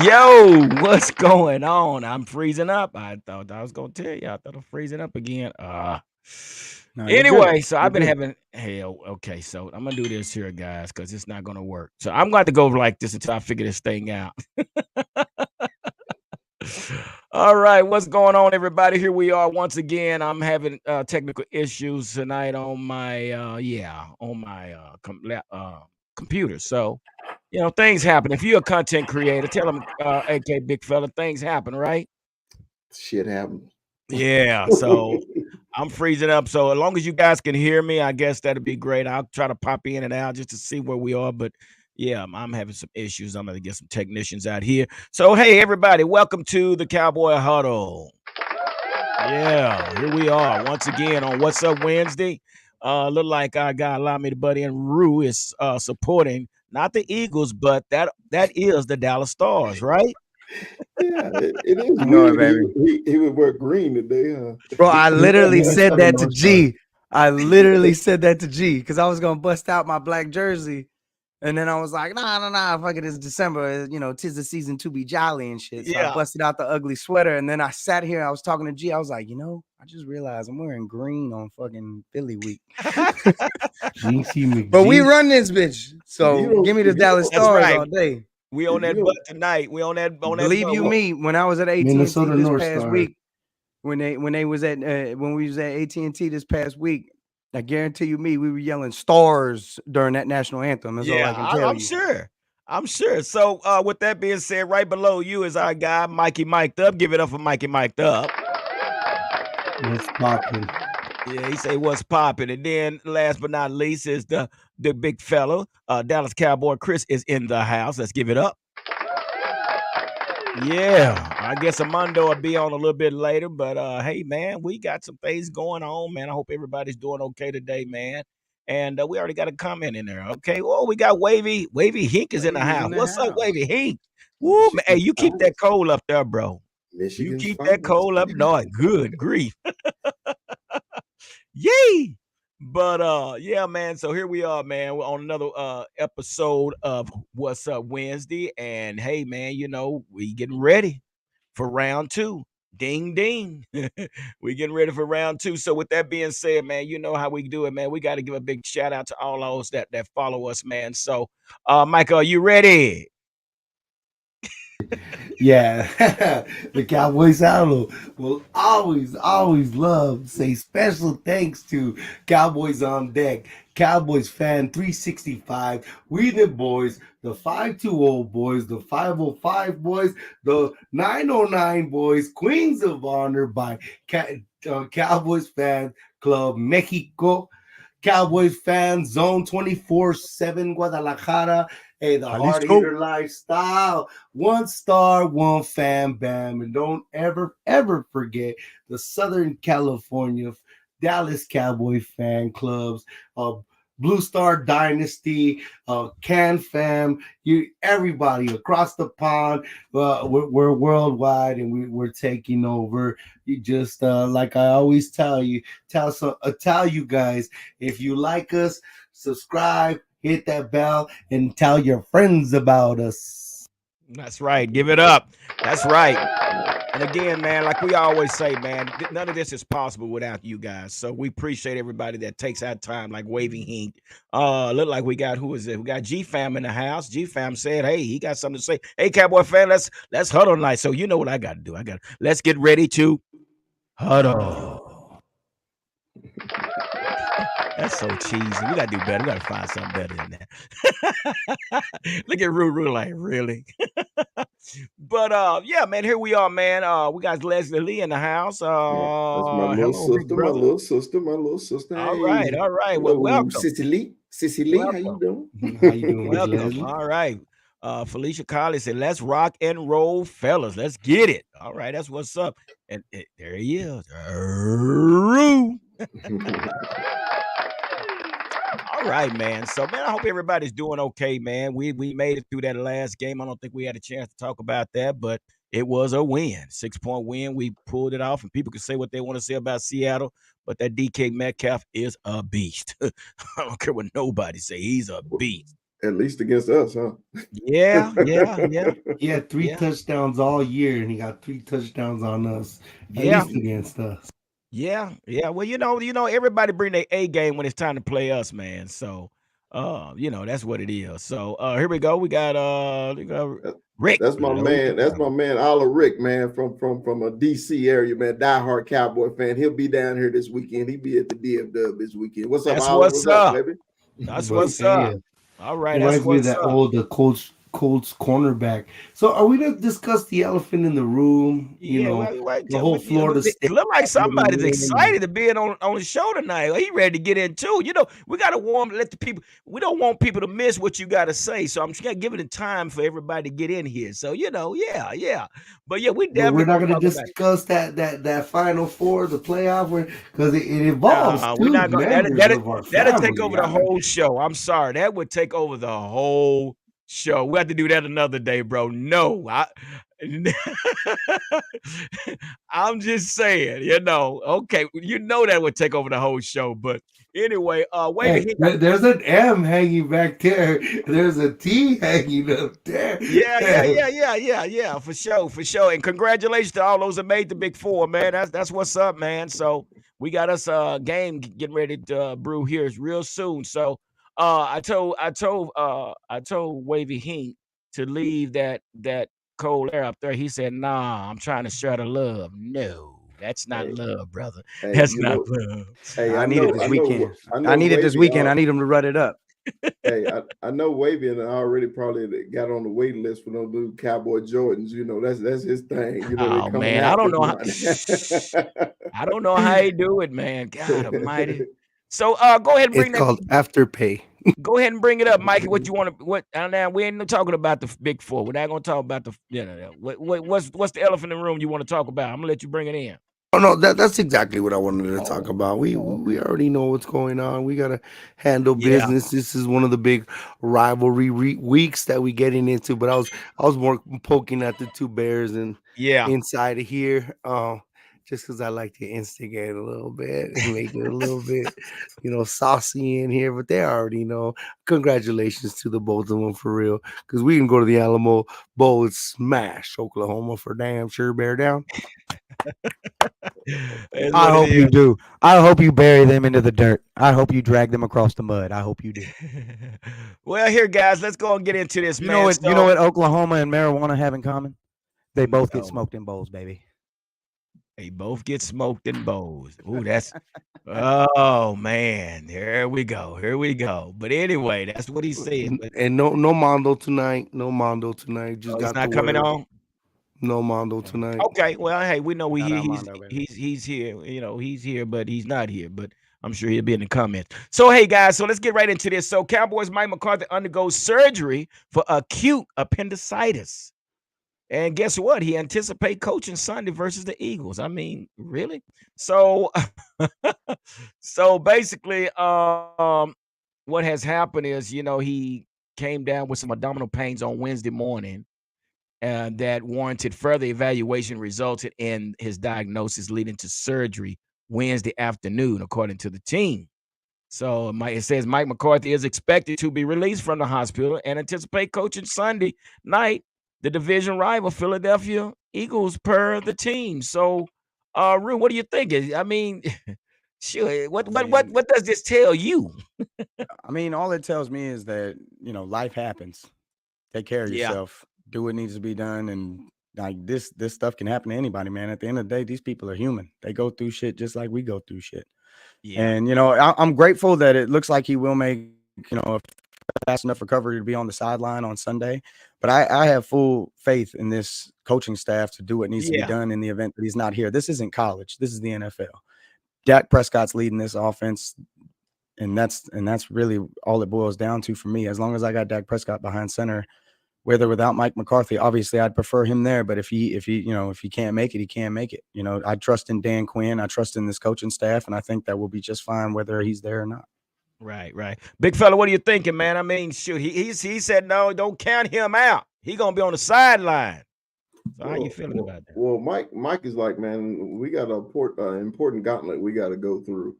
Yo, what's going on? I'm freezing up. I thought I was gonna tell you. I thought I'm freezing up again. No, you're good. Anyway, so You're I've been good. having hell. Okay, so I'm gonna do this here, guys, because it's not gonna work. So I'm going to go like this until I figure this thing out. All right, what's going on, everybody? Here we are once again. I'm having technical issues tonight on my computer. So things happen. If you're a content creator, tell them, AK Big Fella, things happen, right? Shit happened. Yeah. So I'm freezing up. So as long as you guys can hear me, I guess that'd be great. I'll try to pop in and out just to see where we are. But yeah, I'm having some issues. I'm gonna get some technicians out here. So hey, everybody, welcome to the Cowboy Huddle. Yeah, here we are once again on What's Up Wednesday. Look like our guy Allow Me to Buddy and Rue is supporting not the Eagles, but that is the Dallas Stars, right? Yeah, it is You know it, weird. baby. He would work green today, huh? Bro, I literally Yeah, said that to North Star. G. I literally said that to G because I was gonna bust out my black jersey, and then I was like, nah, fuck it, it's December, tis the season to be jolly and shit. So I Yeah. busted out the ugly sweater, and then I sat here. I was talking to G. I was like, I just realized I'm wearing green on fucking Philly week. Jinxie McGee. But we run this bitch, You so don't- give me the you Dallas don't- That's Stars right. all day. We on that You butt tonight. We on that Believe butt. you me, when I was at AT&T Minnesota this North past Star. week, when we was at AT&T this past week, I guarantee you me, we were yelling stars during that national anthem. That's all I can tell I'm you. sure. I'm sure. So with that being said, right below you is our guy Mikey Mic'd Up. Give it up for Mikey Mic'd Up. What's poppin'? Yeah, he say what's popping. And then last but not least is the big fellow. Dallas Cowboy Chris is in the house. Let's give it up. Yeah, I guess Armando will be on a little bit later, but hey, man, we got some things going on, man. I hope everybody's doing okay today, man. And we already got a comment in there. Okay, well, we got Wavy Hink is in the Wavy's house. in the What's up, house. Wavy Hink? Woo, man, hey, you keep that cold up there, bro. You Michigan's keep that finest. cold up north. Good grief. Yay! But yeah, man. So here we are, man. We're on another episode of What's Up Wednesday. And hey, man, we getting ready for round two. Ding ding. We getting ready for round two. So with that being said, man, you know how we do it, man. We got to give a big shout out to all those that follow us, man. So Michael, are you ready? Yeah, the Cowboys Outlook will always love to say special thanks to Cowboys on Deck, Cowboys Fan 365, We the Boys, the 520 Boys, the 505 Boys, the 909 Boys, Queens of Honor by Cowboys Fan Club Mexico, Cowboys Fan Zone 24/7 Guadalajara. Hey, the hard Jalisco. hitter lifestyle. One star, one fan, bam. And don't ever forget the Southern California Dallas Cowboy fan clubs, Blue Star Dynasty, Can Fam, everybody across the pond. We're worldwide and we're taking over. You just like I always tell you guys, if you like us, subscribe, hit that bell, and tell your friends about us. That's right. Give it up. That's right. And again, man, like we always say, man, none of this is possible without you guys. So we appreciate everybody that takes our time, like Wavy Hink. Look like we got who is it? We got G Fam in the house. G Fam said, "Hey, he got something to say." Hey, Cowboy fan, let's huddle tonight. So you know what I got to do? Let's get ready to huddle. That's so cheesy. We gotta do better. We gotta find something better than that. Look at Ruru like, really? But yeah, man, here we are, man. We got Leslie Lee in the house. That's my little Hello, big sister, brother. my little sister. All Hey, right. Well, hello, welcome. Sissy Lee, how you doing? How you doing, Miss Welcome. Leslie? All right. Felicia Collins said, "Let's rock and roll, fellas. Let's get it." All right, that's what's up. And there he is. Roo. All right, man. So, man, I hope everybody's doing okay, man. We made it through that last game. I don't think we had a chance to talk about that, but it was a win, 6-point win. We pulled it off, and people can say what they want to say about Seattle, but that DK Metcalf is a beast. I don't care what nobody say. He's a beast. At least against us, huh? Yeah. He had 3 Yeah. touchdowns all year, and he got 3 touchdowns on us, at Yeah. least against us. Yeah. Well, everybody bring their A game when it's time to play us, man. So, that's what it is. So, here we go. We got Rick. That's my Load man. the That's gun. my man, Oliver Rick, man, from a DC area, man. Diehard Cowboy fan. He'll be down here this weekend. He'll be at the DFW this weekend. What's up, That's Oliver? what's What's up, up. baby? That's But what's hey, up. All right, that's reminds me of what's that up. old the Colts cornerback. So are we gonna discuss the elephant in the room? Yeah, well, The whole Florida it State look like somebody's win. excited to be on the show tonight. He ready to get in too. We got to let the people. We don't want people to miss what you got to say. So I'm just gonna give it a time for everybody to get in here. So yeah. But yeah, we But we're definitely not gonna going to talk about it. discuss that Final Four, the playoff, because it involves Nah, we're two not gonna. members of our That'll take family. over the whole show. I'm sorry, that would take over the whole show. We have to do that another day, bro. No, I'm just saying. Okay, that would take over the whole show. But anyway, Wavy, Hey, he got. there's an M hanging back there. There's a T hanging up there. Yeah, for sure. And congratulations to all those that made the Big Four, man. That's what's up, man. So we got us a game getting ready to brew here real soon. So I told Wavy Hink to leave that cold air up there. He said, "Nah, I'm trying to share the love." No, that's not Hey, love, brother. hey, That's not love. hey, I need it this weekend. I need it this Wavy. weekend. I need him to rut it up. Hey, I know Wavy and I already probably got on the wait list for those new Cowboy Jordans. That's his thing. They're Oh coming man, I out don't this know how. month. I don't know how he do it, man. God Almighty. So go ahead and It's bring that. called Afterpay. Go ahead and bring it up, Mikey. What you want to? What? Now we ain't talking about the Big Four. We're not going to talk about the. What's the elephant in the room you want to talk about? I'm gonna let you bring it in. Oh no, that's exactly what I wanted to talk about. We Okay. already know what's going on. We gotta handle Yeah. business. This is one of the big rivalry weeks that we getting into. But I was more poking at the two bears and Yeah. inside of here, just because I like to instigate a little bit and make it a little bit, saucy in here. But they already know. Congratulations to the both of them for real, because we can go to the Alamo Bowl and smash Oklahoma for damn sure. Bear down. That's I what it hope you is. do. I hope you bury them into the dirt. I hope you drag them across the mud. I hope you do. Well, here, guys, let's go and get into this, You know man. what? You know what Oklahoma and marijuana have in common? They both get No, smoked in bowls, baby. they both get smoked in bowls. Ooh, that's. Oh man, here we go. Here we go. But anyway, that's what he said. But And no Mondo tonight. No Mondo tonight. Just he's got the not coming word. on. No Mondo tonight. Okay, well, hey, we know Shout out he's Mondo, baby. he's here. He's here, but he's not here. But I'm sure he'll be in the comments. So, hey guys, so let's get right into this. So, Cowboys Mike McCarthy undergoes surgery for acute appendicitis, and guess what? He anticipates coaching Sunday versus the Eagles. I mean, really? So, so basically, what has happened is, he came down with some abdominal pains on Wednesday morning that warranted further evaluation, resulted in his diagnosis leading to surgery Wednesday afternoon, according to the team. So it says Mike McCarthy is expected to be released from the hospital and anticipate coaching Sunday night the division rival Philadelphia Eagles per the team. So, Rue, what do you think? I mean, sure. What I what what mean, what does this tell you? all it tells me is that life happens. Take care of Yeah, yourself. Do what needs to be done, and like this stuff can happen to anybody, man. At the end of the day, these people are human. They go through shit just like we go through shit. yeah, And I'm grateful that it looks like he will make a fast enough recovery to be on the sideline on Sunday. But I have full faith in this coaching staff to do what needs to be yeah, done in the event that he's not here. This isn't college. This is the NFL. Dak Prescott's leading this offense, and that's really all it boils down to for me. As long as I got Dak Prescott behind center, with or without Mike McCarthy, obviously I'd prefer him there. But if he can't make it, he can't make it. I trust in Dan Quinn. I trust in this coaching staff, and I think that will be just fine whether he's there or not. right. Big fella, what are you thinking, man? I mean, shoot, he said no, don't count him out. He gonna be on the sideline. So how you feeling about that? Well, Mike is like, man, we got an important gauntlet we got to go through.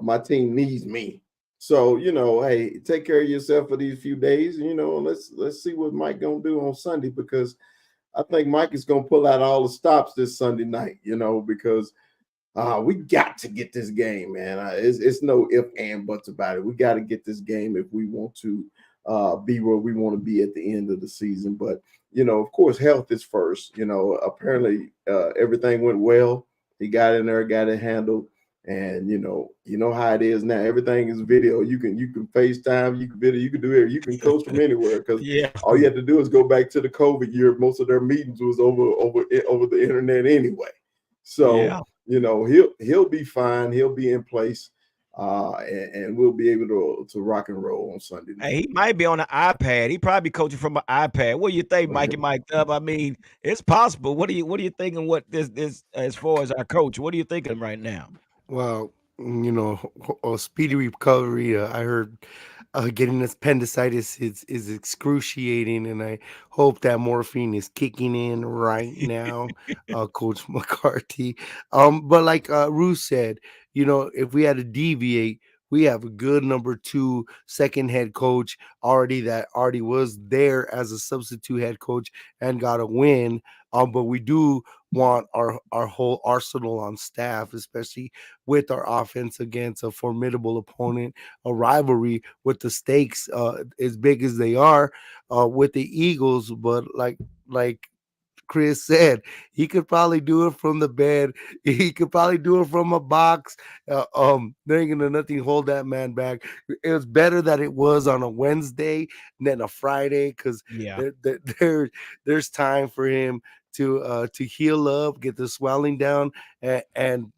My team needs me, So, hey, take care of yourself for these few days. Let's see what Mike gonna do on Sunday, because I think Mike is gonna pull out all the stops this Sunday night. Because we got to get this game, man. It's no if and buts about it. We got to get this game if we want to be where we want to be at the end of the season. But of course, health is first. Apparently everything went well. He got in there, got it handled, and how it is now. Everything is video. You can FaceTime, you can video, you can do it. You can coach from anywhere, because Yeah. all you have to do is go back to the COVID year. Most of their meetings was over the internet anyway. So Yeah. he'll be fine. He'll be in place, and we'll be able to rock and roll on Sunday night. Hey, he might be on an iPad. He probably coaching from an iPad. What do you think, Mikey Mike Up? I mean, it's possible. What are you thinking? What this as far as our coach? What are you thinking right now? Well, a speedy recovery. I heard getting this appendicitis is excruciating, and I hope that morphine is kicking in right now, Coach McCarthy. But like Ruth said, if we had to deviate, we have a good number two second head coach that already was there as a substitute head coach and got a win. But we do want our whole arsenal on staff, especially with our offense against a formidable opponent, a rivalry with the stakes as big as they are with the Eagles. But like Chris said, he could probably do it from the bed. He could probably do it from a box. There ain't gonna nothing hold that man back. It was better that it was on a Wednesday than a Friday, because Yeah. there's time for him to heal up, get the swelling down, and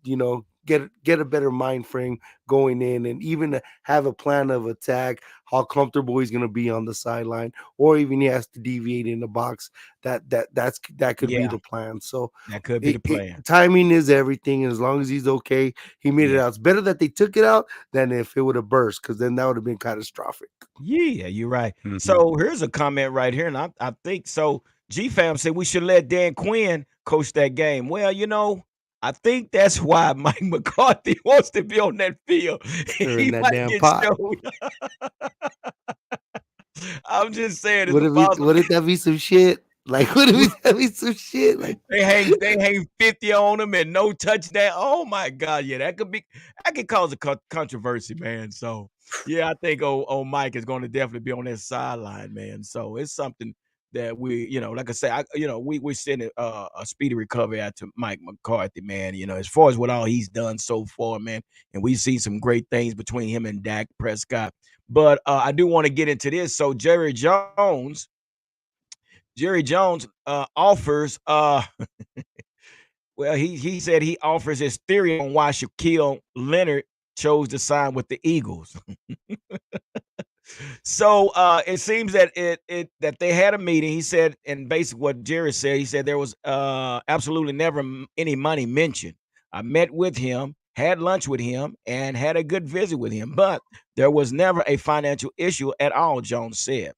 get a better mind frame going in, and even to have a plan of attack, how comfortable he's going to be on the sideline, or even he has to deviate in the box. That could be Yeah. the plan. So That could be the plan. timing is everything, and as long as he's okay, he made it Yeah. out. It's better that they took it out than if it would have burst, because then that would have been catastrophic. Yeah, you're right. Mhm. So here's a comment right here, and I think so. G Fam said we should let Dan Quinn coach that game. Well, I think that's why Mike McCarthy wants to be on that field. Stirring He that might damn get pot. showed. I'm just saying it's a Wouldn't that be some shit? Like, wouldn't that be some shit? Like, They hang 50 on him and no touchdown. Oh my God, yeah, that could cause a controversy, man. So yeah, I think old Mike is going to definitely be on that sideline, man. So it's something that like I say, we're sending a speedy recovery out to Mike McCarthy, man. As far as what all he's done so far, man, and we've seen some great things between him and Dak Prescott. But I do want to get into this. So Jerry Jones offers well, he said he offers his theory on why Shaquille Leonard chose to sign with the Eagles. So it seems that that they had a meeting. He said, and basically what Jerry said, he said there was absolutely never any money mentioned. I met with him, had lunch with him, and had a good visit with him, but there was never a financial issue at all, Jones said.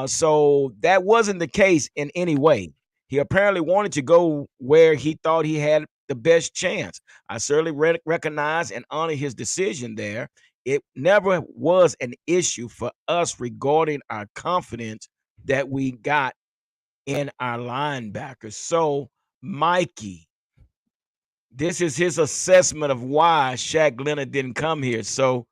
So that wasn't the case in any way. He apparently wanted to go where he thought he had the best chance. I certainly recognize and honor his decision there. It never was an issue for us regarding our confidence that we got in our linebackers. So, Mikey, this is his assessment of why Shaq Leonard didn't come here. So,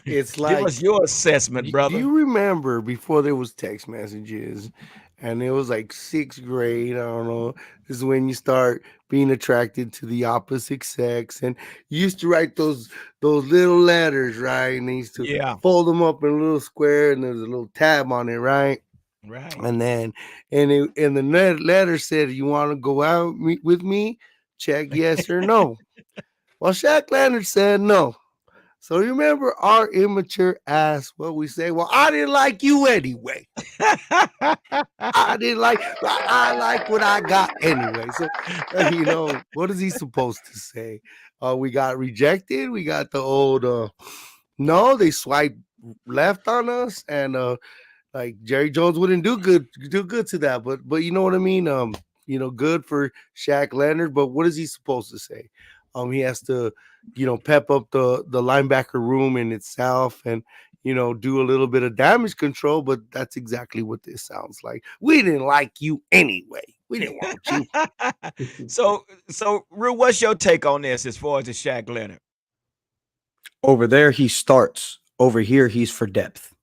it's give us like, your assessment, do brother. you remember before there was text messages, and it was like sixth grade? I don't know. This is when you start being attracted to the opposite sex, and you used to write those little letters, right? And they used to Yeah, fold them up in a little square, and there's a little tab on it, right? right. And then, and the letter said, "You want to go out with me? Check yes or no." Well, Shaq Leonard said no. So remember our immature ass, what we say? Well, I didn't like you anyway. I didn't like. I like what I got anyway. So, what is he supposed to say? We got rejected. We got the old. No, they swiped left on us, and like Jerry Jones wouldn't do good to that. But you know what I mean. Good for Shaq Leonard. But what is he supposed to say? He has to, pep up the linebacker room in itself and do a little bit of damage control. But that's exactly what this sounds like. We didn't like you anyway. We didn't want you. So Rue, what's your take on this as far as the Shaq Leonard? Over there, he starts. Over here, he's for depth.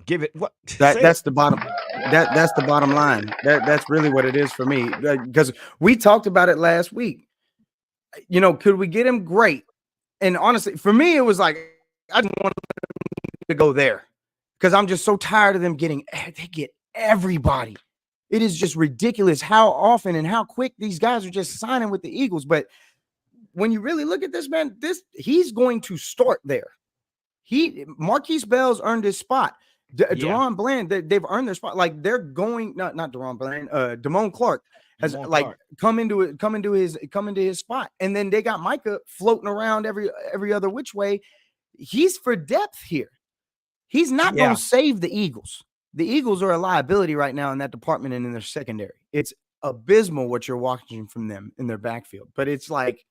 Give it what? That's the bottom. That's the bottom line. That's really what it is for me. Because we talked about it last week. Could we get him? Great. And honestly, for me, it was like I just wanted to go there because I'm just so tired of them getting. They get everybody. It is just ridiculous how often and how quick these guys are just signing with the Eagles. But when you really look at this man, he's going to start there. Marquise Bell's earned his spot. Deron Bland, they've earned their spot. Like they're going, not Deron Bland, Damone Clark has come into his spot, and then they got Micah floating around every other which way. He's for depth here. He's not going to save the Eagles. The Eagles are a liability right now in that department and in their secondary. It's abysmal what you're watching from them in their backfield. But it's like,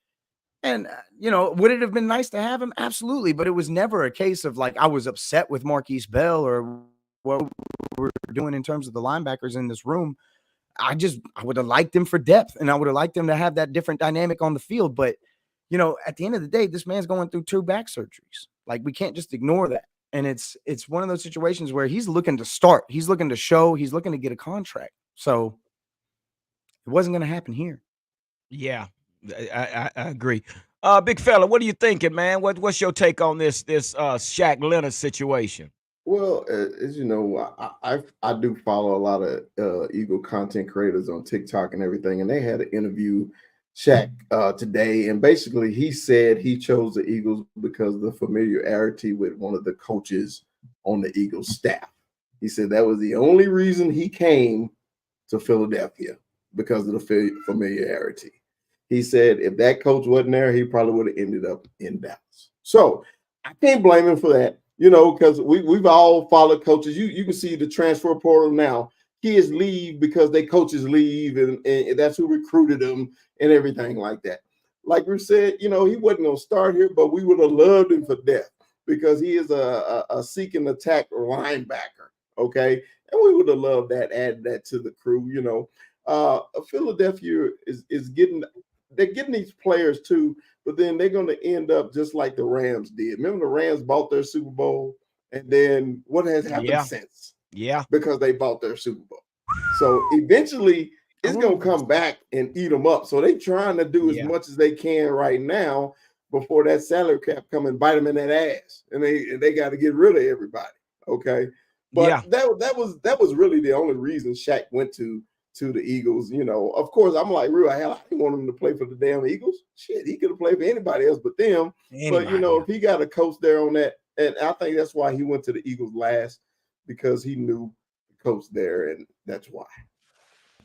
and would it have been nice to have him? Absolutely. But it was never a case of like I was upset with Marquise Bell or what we're doing in terms of the linebackers in this room. I would have liked them for depth, and I would have liked them to have that different dynamic on the field. But at the end of the day, this man's going through 2 back surgeries. Like we can't just ignore that. And it's one of those situations where he's looking to start. He's looking to show. He's looking to get a contract. So it wasn't going to happen here. Yeah, I agree. Big fella, what are you thinking, man? What's your take on this Shaq Leonard situation? Well, as you know, I do follow a lot of Eagle content creators on TikTok and everything, and they had an interview Shaq today, and basically he said he chose the Eagles because of the familiarity with one of the coaches on the Eagles staff. He said that was the only reason he came to Philadelphia, because of the familiarity. He said if that coach wasn't there, he probably would have ended up in Dallas. So I can't blame him for that, because we've all followed coaches. You can see the transfer portal now. Kids leave because their coaches leave, and that's who recruited them and everything like that. Like we said, he wasn't going to start here, but we would have loved him for death because he is a seek and attack linebacker, okay? And we would have loved that, add that to the crew, Philadelphia is getting these players too, but then they're going to end up just like the Rams did. Remember the Rams bought their Super Bowl, and then what has happened since? Yeah. Because they bought their Super Bowl. So eventually it's going to come back and eat them up. So they're trying to do as much as they can right now before that salary cap come and bite them in that ass. And they got to get rid of everybody. Okay. But that was really the only reason Shaq went to the Eagles. Of course, I'm like, real hell, I didn't want him to play for the damn Eagles. Shit, he could have played for anybody else but them. But if he got a coach there on that, and I think that's why he went to the Eagles last, because he knew the coach there, and that's why.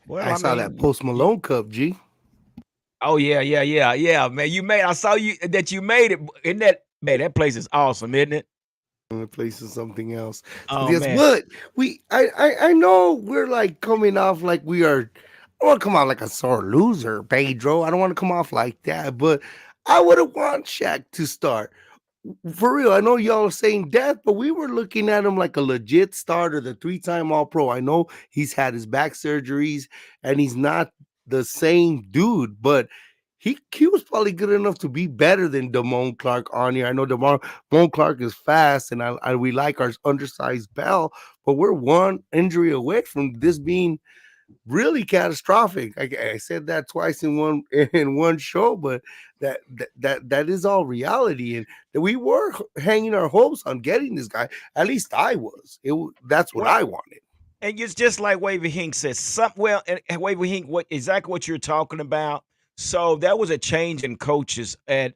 Well, I saw that Post Malone Cup, G. Oh yeah, man. I saw that you made it. Isn't that place is awesome, isn't it? The place is something else. Oh, guess man. what? I know we're like coming off like we are. I don't want to come off like a sore loser, Pedro. I don't want to come off like that, but I would have want Shaq to start. For real, I know y'all are saying death, but we were looking at him like a legit starter, the 3-time All-Pro. I know he's had his back surgeries and he's not the same dude, but he was probably good enough to be better than Damone Clark on here. I know Damone Clark is fast, and we like our undersized Bell, but we're one injury away from this being really catastrophic. I said that twice in one show, but that is all reality, and that we were hanging our hopes on getting this guy. At least I was. That's what I wanted. And it's just like Wavy Hink says. And Wavy Hink, exactly what you're talking about. So there was a change in coaches in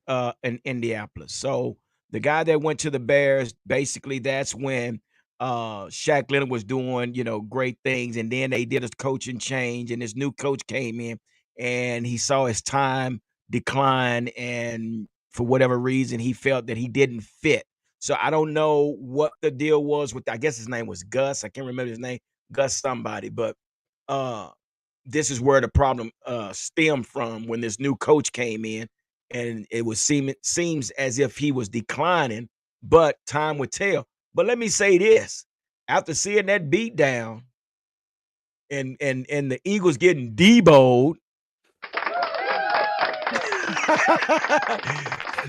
Indianapolis. So the guy that went to the Bears, basically, that's when Shaq Leonard was doing, great things. And then they did a coaching change, and this new coach came in, and he saw his time decline. And for whatever reason, he felt that he didn't fit. So I don't know what the deal was with, I guess his name was Gus. I can't remember his name, Gus somebody. But this is where the problem stemmed from when this new coach came in. and it was seems as if he was declining, but time would tell. But let me say this: after seeing that beat down and the Eagles getting deboed,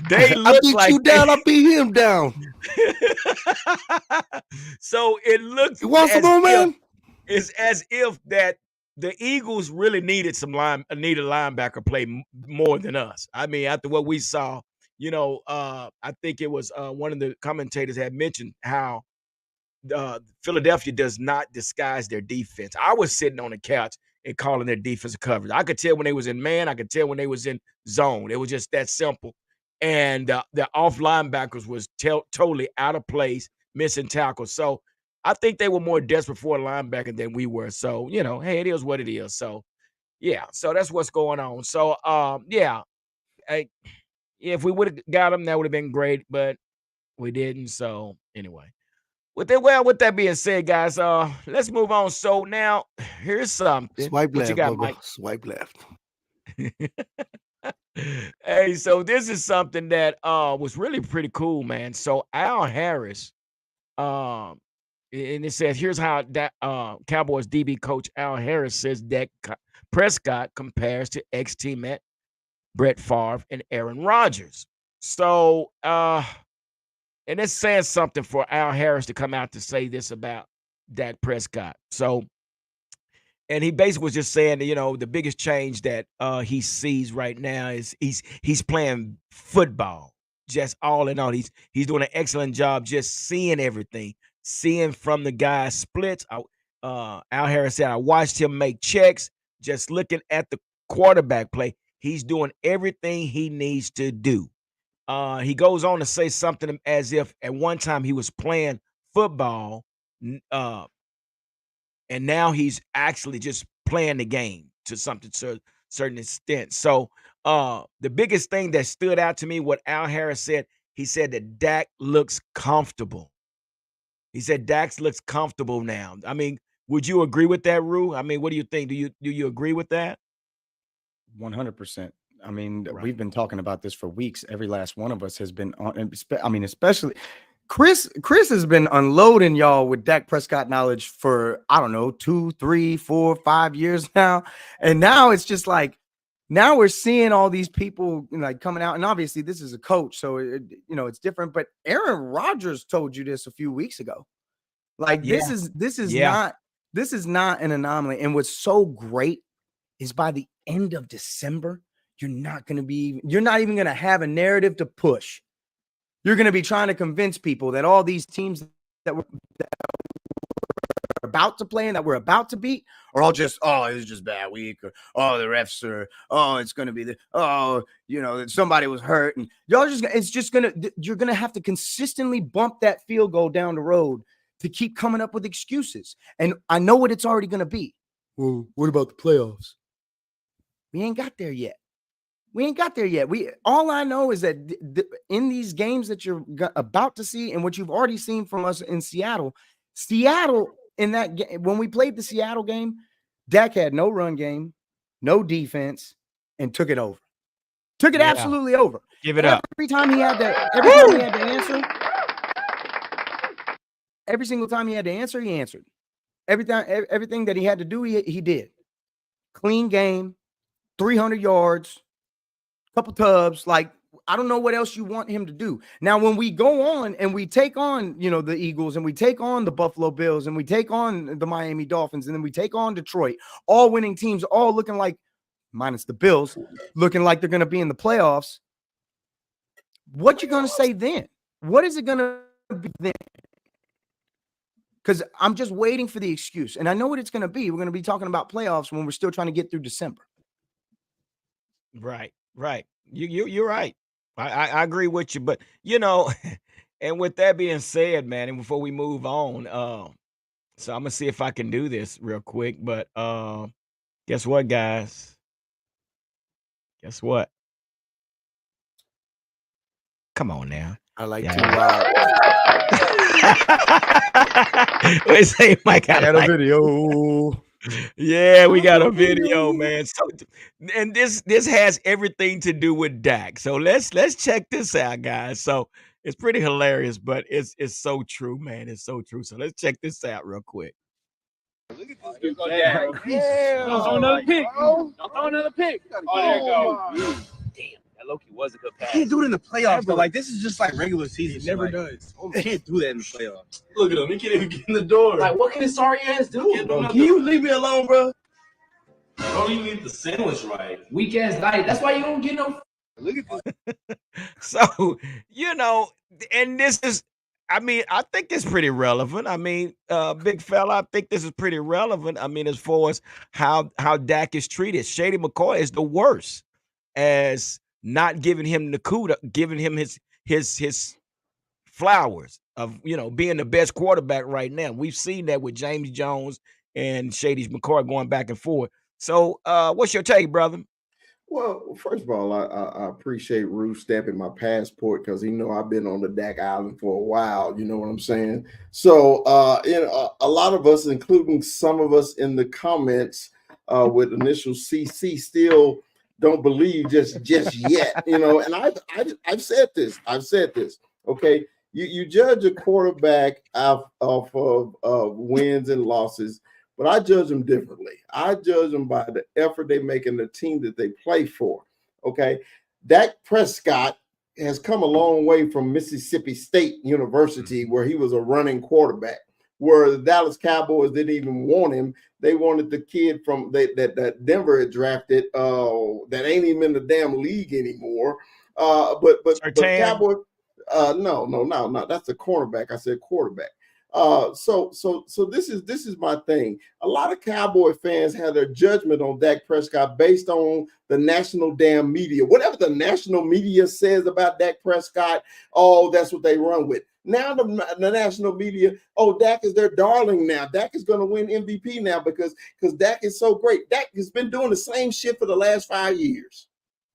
they I look beat like you down. I beat him down. So it looks You want some as more, if man? it's as if that the Eagles really needed needed linebacker play more than us. I mean, after what we saw, I think it was one of the commentators had mentioned how Philadelphia does not disguise their defense. I was sitting on the couch and calling their defensive coverage. I could tell when they was in man. I could tell when they was in zone. It was just that simple. And the off linebackers was totally out of place, missing tackles. So I think they were more desperate for a linebacker than we were. So, hey, it is what it is. So, yeah. So that's what's going on. So, yeah. If we would have got them, that would have been great. But we didn't. So, anyway. With that being said, guys, let's move on. So now here's something. Swipe What you left, got, Bubba. Mike? Swipe left. Hey, so this is something that was really pretty cool, man. So Al Harris, um, and it says here's how that Cowboys DB coach Al Harris says that Prescott compares to ex-teammate Brett Favre and Aaron Rodgers. So and it's saying something for Al Harris to come out to say this about Dak Prescott. So, and he basically was just saying that, the biggest change that he sees right now is he's playing football, just all in all. He's doing an excellent job just seeing everything, seeing from the guy's splits. Al Harris said, I watched him make checks, just looking at the quarterback play. He's doing everything he needs to do. He goes on to say something as if at one time he was playing football, uh, and now he's actually just playing the game to something certain extent. So the biggest thing that stood out to me, what Al Harris said, he said that Dak looks comfortable. He said Dak looks comfortable now. I mean, would you agree with that, Rue? I mean, what do you think? Do you agree with that? 100%. I mean, Right. we've been talking about this for weeks. Every last one of us has been on. I mean, especially Chris has been unloading y'all with Dak Prescott knowledge for, I don't know, 2, 3, 4, 5 years now. And now it's just like, now we're seeing all these people like coming out. And obviously this is a coach, so it's different. But Aaron Rodgers told you this a few weeks ago. Like Yeah. this is Yeah. not an anomaly. And what's so great is by the end of December, you're not even going to have a narrative to push. You're going to be trying to convince people that all these teams that were about to play and that we're about to beat are all just, oh, it's just bad week, or oh, the refs are, oh, it's going to be somebody was hurt, and you're going to have to consistently bump that field goal down the road to keep coming up with excuses. And I know what it's already going to be. Well, what about the playoffs? We ain't got there yet. All I know is that in these games that you're about to see and what you've already seen from us in Seattle in that game, when we played the Seattle game, Dak had no run game, no defense, and took it over. Took it absolutely over. Give it up. Every time he had to answer, every single time he had to answer, he answered. Everything that he had to do, he did. Clean game, 300 yards, couple tubs. Like, I don't know what else you want him to do. Now, when we go on and we take on, the Eagles, and we take on the Buffalo Bills, and we take on the Miami Dolphins, and then we take on Detroit, all winning teams, all looking like, minus the Bills, looking like they're going to be in the playoffs. What you going to say then? What is it going to be then? Because I'm just waiting for the excuse. And I know what it's going to be. We're going to be talking about playoffs when we're still trying to get through December. Right. You're right. I agree with you, but and with that being said, man, and before we move on, so I'm gonna see if I can do this real quick. But guess what, guys? Guess what? Come on now. I like to. Wait, say, Mike, I got a video. Yeah, we got a video, Hallelujah. man. So, and this has everything to do with Dak. So let's check this out, guys. So it's pretty hilarious, but it's so true, man. It's so true. So let's check this out real quick. Look at this dude, Dak. Don't throw another pick. Don't throw another pick. Oh, there you go. Damn, that Loki was a good pass. Can't do it in the playoffs though. Like this is just like regular season. He never does. Can't do that in the playoffs. Look at him. He can't even get in the door. Like what can his sorry ass do? Bro? Can you leave me alone, bro? Don't even eat the sandwich right. Weak ass diet. That's why you don't get no. Look at this. So, you know, and this is, I mean, I think it's pretty relevant. I mean, big fella, I think this is pretty relevant. I mean, as far as how Dak is treated, Shady McCoy is the worst as not giving him the kuda, giving him his flowers of being the best quarterback right now. We've seen that with James Jones and Shady McCoy going back and forth. So, what's your take, brother? Well, first of all, I appreciate Ruth stamping my passport because I've been on the Dak Island for a while. You know what I'm saying? So, a lot of us, including some of us in the comments with initial CC, still don't believe just yet. And I've said this. Okay, you judge a quarterback off of wins and losses. But I judge them differently. I judge them by the effort they make in the team that they play for. Okay. Dak Prescott has come a long way from Mississippi State University, where he was a running quarterback, where the Dallas Cowboys didn't even want him. They wanted the kid from that Denver had drafted that ain't even in the damn league anymore. But Cowboy, no. That's the cornerback. I said quarterback. So this is my thing. A lot of Cowboy fans have their judgment on Dak Prescott based on the national damn media. Whatever the national media says about Dak Prescott, oh, that's what they run with. Now the national media, oh, Dak is their darling now. Dak is going to win MVP now because Dak is so great. Dak has been doing the same shit for the last 5 years.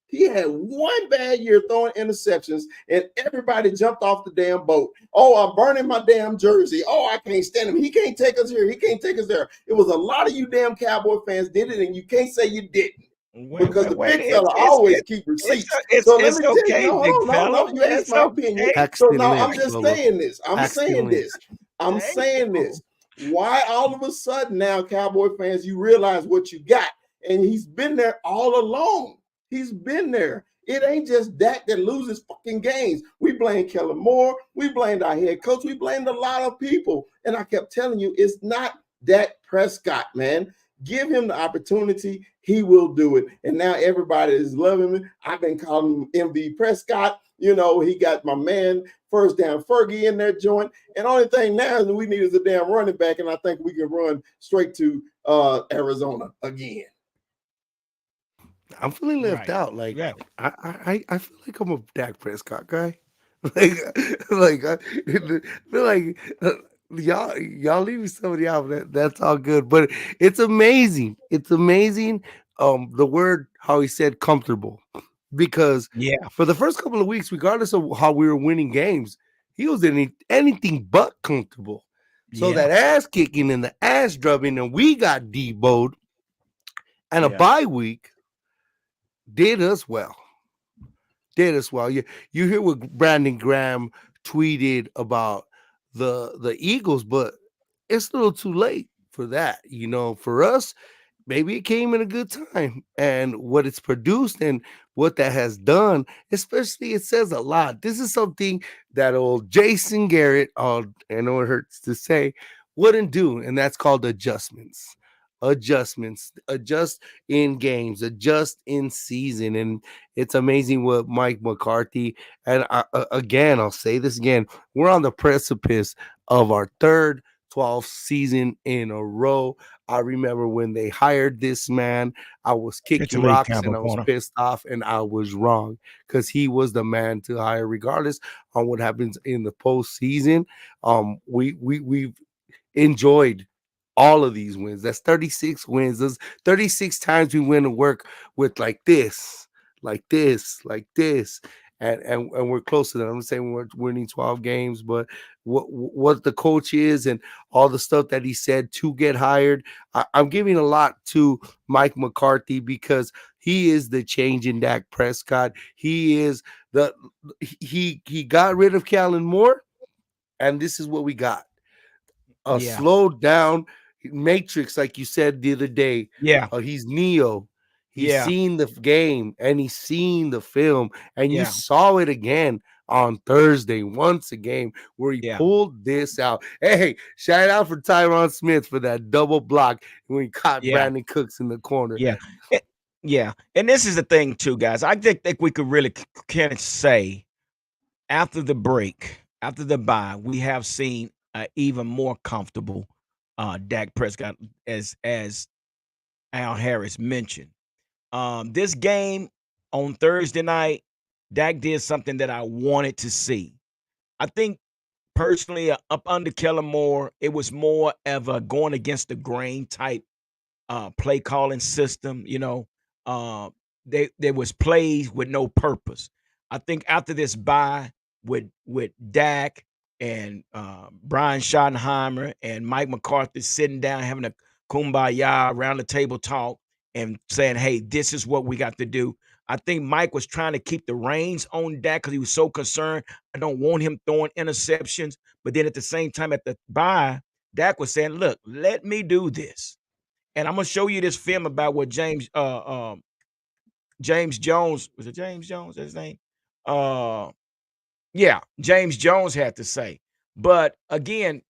He had one bad year throwing interceptions, and everybody jumped off the damn boat. Oh, I'm burning my damn jersey. Oh, I can't stand him. He can't take us here. He can't take us there. It was a lot of you damn Cowboy fans did it, and you can't say you didn't. Because the big fella always keep receipts. So let me tell you, no, you asked my opinion. So now I'm just saying this. I'm saying this. Why all of a sudden now, Cowboy fans, you realize what you got, and he's been there all along. He's been there. It ain't just Dak that loses fucking games. We blame Kellen Moore. We blamed our head coach. We blamed a lot of people. And I kept telling you, it's not Dak Prescott, man. Give him the opportunity. He will do it. And now everybody is loving him. I've been calling him MV Prescott. He got my man first down Fergie in that joint. And only thing now is we need is a damn running back. And I think we can run straight to Arizona again. I'm feeling left out. Like I feel like I'm a Dak Prescott guy. I feel like y'all leaving somebody out. That's all good, but it's amazing. It's amazing. The word how he said comfortable, because for the first couple of weeks, regardless of how we were winning games, he was anything but comfortable. So that ass kicking and the ass drubbing, and we got deboed, and a bye week did us well. You hear what Brandon Graham tweeted about the Eagles, but it's a little too late for that. For us, maybe it came in a good time, and what it's produced and what that has done, especially, it says a lot. This is something that old Jason Garrett, I know it hurts to say, wouldn't do, and that's called adjustments. Adjust in games, adjust in season. And it's amazing what Mike McCarthy, and again, I'll say this again, we're on the precipice of our third 12th season in a row. I remember when they hired this man, I was kicking rocks and I was pissed off, and I was wrong, because he was the man to hire regardless on what happens in the postseason. We've enjoyed all of these wins. That's 36 wins. There's 36 times we went to work with like this. and we're close to that. I'm saying we're winning 12 games, but what the coach is and all the stuff that he said to get hired, I'm giving a lot to Mike McCarthy because he is the change in Dak Prescott. He is he got rid of Kellen Moore, and this is what we got. A Yeah. slowed down Matrix, like you said the other day. Yeah. He's Neo. He's Yeah. seen the game and he's seen the film, and you Yeah. saw it again on Thursday once again where he Yeah. pulled this out. Hey, shout out for Tyron Smith for that double block when he caught Yeah. Brandon Cooks in the corner. Yeah. Yeah. And this is the thing too, guys. I think we could really can say after the break, after the bye, we have seen even more comfortable Dak Prescott, as Al Harris mentioned. This game on Thursday night, Dak did something that I wanted to see. I think personally, up under Kellen Moore, it was more of a going against the grain type play calling system. Uh, there was plays with no purpose. I think after this bye with Dak and Brian Schottenheimer and Mike McCarthy sitting down having a kumbaya around the table talk and saying, "Hey, this is what we got to do." I think Mike was trying to keep the reins on Dak because he was so concerned. I don't want him throwing interceptions. But then at the same time, at the bye, Dak was saying, "Look, let me do this." And I'm gonna show you this film about what James Jones, was it James Jones? That's his name? Uh yeah, James Jones had to say. But again,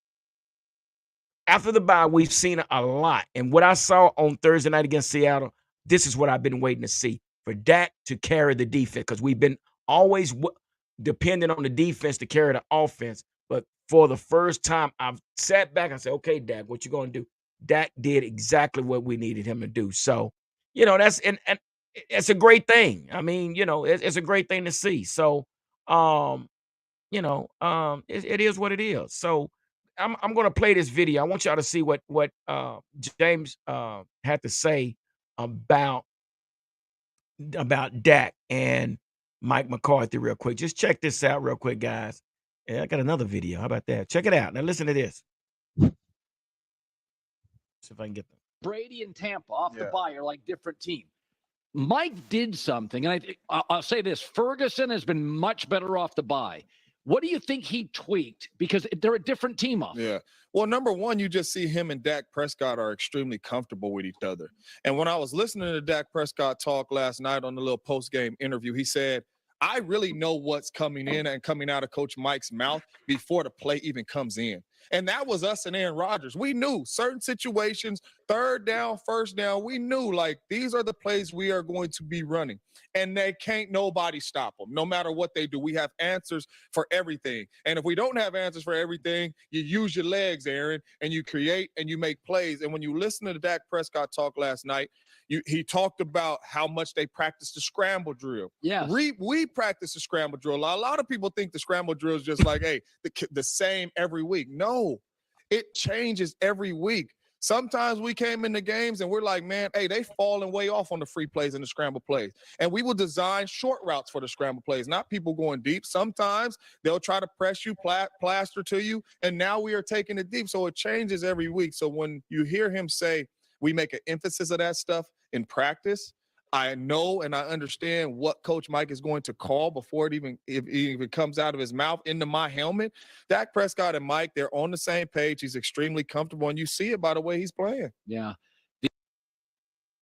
after the bye, we've seen a lot. And what I saw on Thursday night against Seattle, this is what I've been waiting to see for Dak to carry the defense because we've been always dependent on the defense to carry the offense. But for the first time, I've sat back and said, okay, Dak, what you going to do? Dak did exactly what we needed him to do. So, that's and it's a great thing. I mean, it's a great thing to see. So, it is what it is. So I'm gonna play this video. I want y'all to see what James had to say about Dak and Mike McCarthy real quick. Just check this out real quick, guys. Yeah, I got another video. How about that? Check it out. Now listen to this. See if I can get them. Brady and Tampa off the bye are like different teams. Mike did something, and I'll say this: Ferguson has been much better off the bye. What do you think he tweaked? Because they're a different team off. Yeah. Well, number one, you just see him and Dak Prescott are extremely comfortable with each other. And when I was listening to Dak Prescott talk last night on the little post-game interview, he said, I really know what's coming in and coming out of Coach Mike's mouth before the play even comes in. And that was us and Aaron Rodgers. We knew certain situations, third down, first down, we knew like these are the plays we are going to be running. And they can't nobody stop them. No matter what they do, we have answers for everything. And if we don't have answers for everything, you use your legs, Aaron, and you create and you make plays. And when you listen to Dak Prescott talk last night, he talked about how much they practice the scramble drill. Yeah, we practice the scramble drill. A lot of people think the scramble drill is just like, hey, the same every week. No, it changes every week. Sometimes we came into games and we're like, man, hey, they falling way off on the free plays and the scramble plays. And we will design short routes for the scramble plays, not people going deep. Sometimes they'll try to press you, plaster to you, and now we are taking it deep. So it changes every week. So when you hear him say, we make an emphasis of that stuff in practice, I know and I understand what Coach Mike is going to call before it even comes out of his mouth into my helmet. Dak Prescott and Mike, they're on the same page. He's extremely comfortable, and you see it by the way he's playing. Yeah.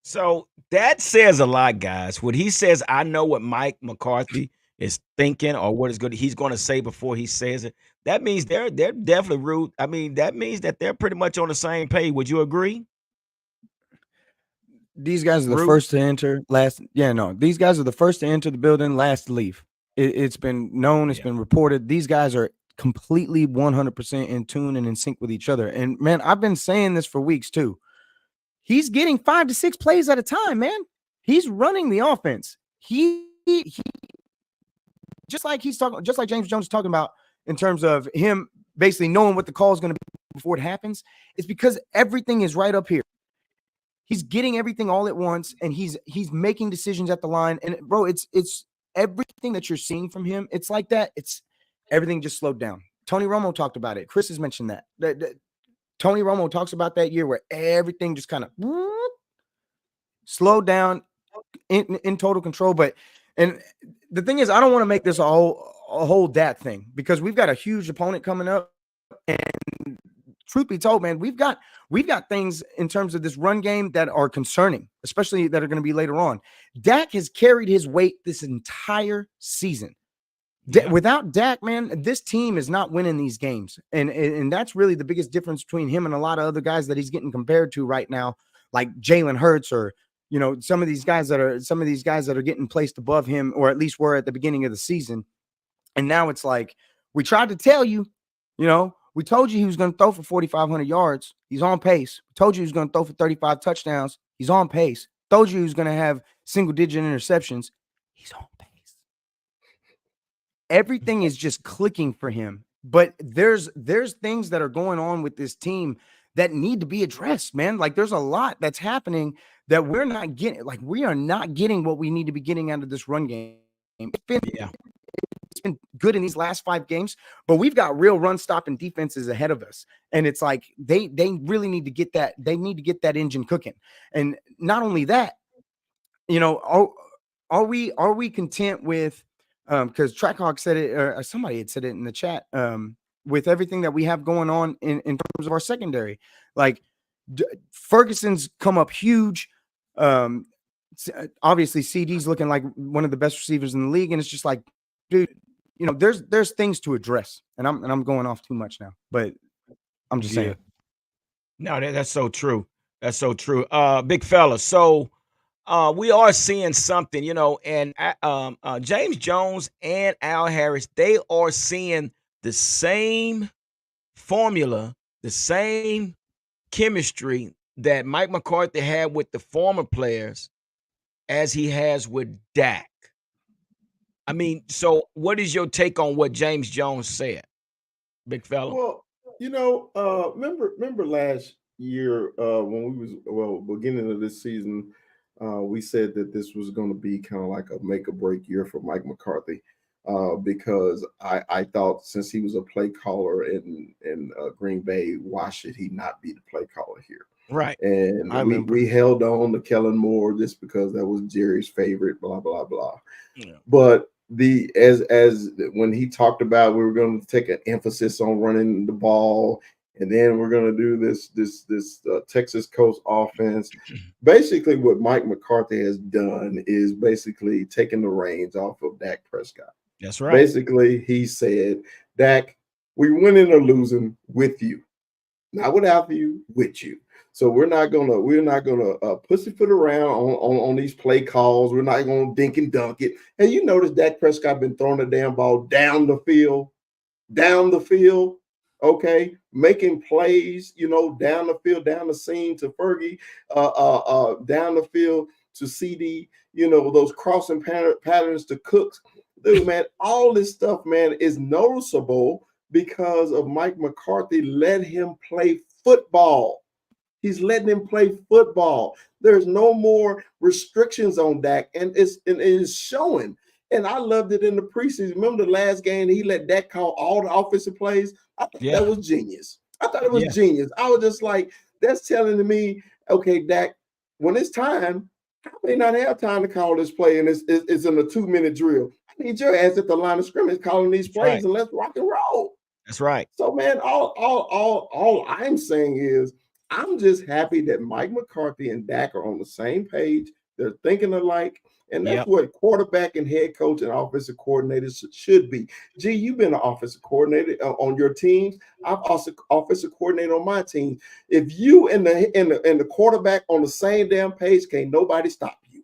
So that says a lot, guys. When he says, I know what Mike McCarthy is thinking or what he's going to say before he says it, that means they're definitely rude. I mean, that means that they're pretty much on the same page. Would you agree? These guys are the first to enter, last. Yeah, no, these guys are the first to enter the building, last to leave. It's been known, it's been reported. These guys are completely 100% in tune and in sync with each other. And man, I've been saying this for weeks too. He's getting 5 to 6 plays at a time, man. He's running the offense. He just like James Jones is talking about in terms of him basically knowing what the call is going to be before it happens. It's because everything is right up here. He's getting everything all at once, and he's making decisions at the line. And bro, it's everything that you're seeing from him, it's like that. It's everything just slowed down. Tony Romo talked about it. Chris has mentioned that. Tony Romo talks about that year where everything just kind of slowed down in total control. But and the thing is, I don't want to make this a whole Dak thing because we've got a huge opponent coming up. And truth be told, man, we've got things in terms of this run game that are concerning, especially that are going to be later on. Dak has carried his weight this entire season. Without Dak, man, this team is not winning these games. And that's really the biggest difference between him and a lot of other guys that he's getting compared to right now, like Jalen Hurts or, you know, some of these guys that are getting placed above him, or at least were at the beginning of the season. And now it's like, we tried to tell you, you know, we told you he was going to throw for 4,500 yards. He's on pace. We told you he was going to throw for 35 touchdowns. He's on pace. Told you he was going to have single-digit interceptions. He's on pace. Everything is just clicking for him. But there's things that are going on with this team that need to be addressed, man. Like, there's a lot that's happening that we're not getting. Like, we are not getting what we need to be getting out of this run game. It's been good in these last 5 games, but we've got real run stopping defenses ahead of us. And it's like they really need to get that. They need to get that engine cooking. And not only that, you know, are we content with because Trackhawk said it, or somebody had said it in the chat, with everything that we have going on in terms of our secondary. Like Ferguson's come up huge. Obviously CD's looking like one of the best receivers in the league, and it's just like, dude, you know, there's things to address, and I'm going off too much now, but I'm just saying. No, that's so true. That's so true. Big fella. So we are seeing something, you know, and James Jones and Al Harris, they are seeing the same formula, the same chemistry that Mike McCarthy had with the former players as he has with Dak. I mean, so what is your take on what James Jones said, big fella? Well, you know, remember last year when we was beginning of this season, we said that this was going to be kind of like a make or break year for Mike McCarthy, because I thought since he was a play caller in Green Bay, why should he not be the play caller here? Right. And we held on to Kellen Moore just because that was Jerry's favorite, blah blah blah. Yeah. But as when he talked about we were going to take an emphasis on running the ball, and then we're going to do this Texas Coast offense. Basically, what Mike McCarthy has done is basically taking the reins off of Dak Prescott. That's right. Basically, he said, Dak, we winning or losing with you, not without you, with you. So we're not gonna pussyfoot around on these play calls. We're not gonna dink and dunk it. And you notice Dak Prescott been throwing the damn ball down the field, okay, making plays, you know, down the field, down the seam to Fergie, down the field to CD, you know, those crossing patterns to Cooks. Dude, man, all this stuff, man, is noticeable because of Mike McCarthy let him play football. He's letting him play football. There's no more restrictions on Dak, and it is showing. And I loved it in the preseason. Remember the last game he let Dak call all the offensive plays? I thought that was genius. I thought it was genius. I was just like, that's telling me, okay, Dak, when it's time, I may not have time to call this play, and it's in a 2-minute drill. I need your ass at the line of scrimmage calling these plays, and let's rock and roll. That's right. So, man, all I'm saying is, I'm just happy that Mike McCarthy and Dak are on the same page. They're thinking alike. And that's what quarterback and head coach and offensive coordinators should be. Gee, you've been an offensive coordinator on your teams. I'm also offensive coordinator on my team. If you and the quarterback on the same damn page, can't nobody stop you.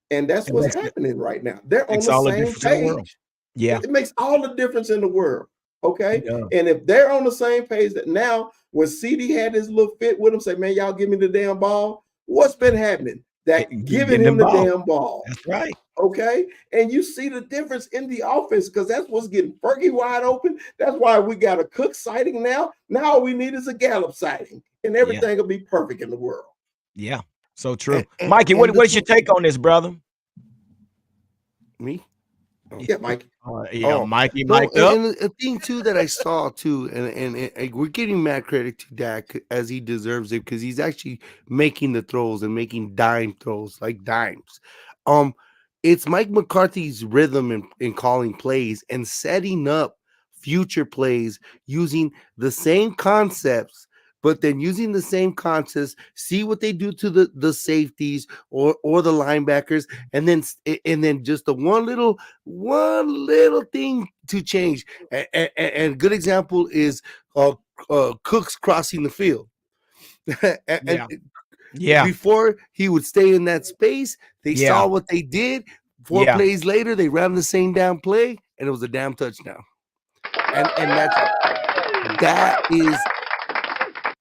And that's what's happening right now. They're on the same page. Yeah. It makes all the difference in the world. Okay. Yeah. And if they're on the same page, that now when CD had his little fit with him, say, man, y'all give me the damn ball. What's been happening? That giving him the damn ball. That's right. Okay. And you see the difference in the offense because that's what's getting Fergie wide open. That's why we got a Cook sighting now. Now all we need is a Gallup sighting, and everything will be perfect in the world. Yeah. So true. Mikey, what is your take on this, brother? Me? Yeah, Mike. Yeah, Oh, Mikey no, mic'd up. and a thing too that I saw too, and we're giving mad credit to Dak as he deserves it because he's actually making the throws and making dime throws like dimes. Um, it's Mike McCarthy's rhythm in calling plays and setting up future plays using the same concepts, but then using the same concepts, see what they do to the safeties or the linebackers, and then just the one little thing to change. And good example is Cooks crossing the field. And Yeah. Yeah. before he would stay in that space, they Yeah. saw what they did. Four Yeah. plays later, they ran the same damn play, and it was a damn touchdown. And that is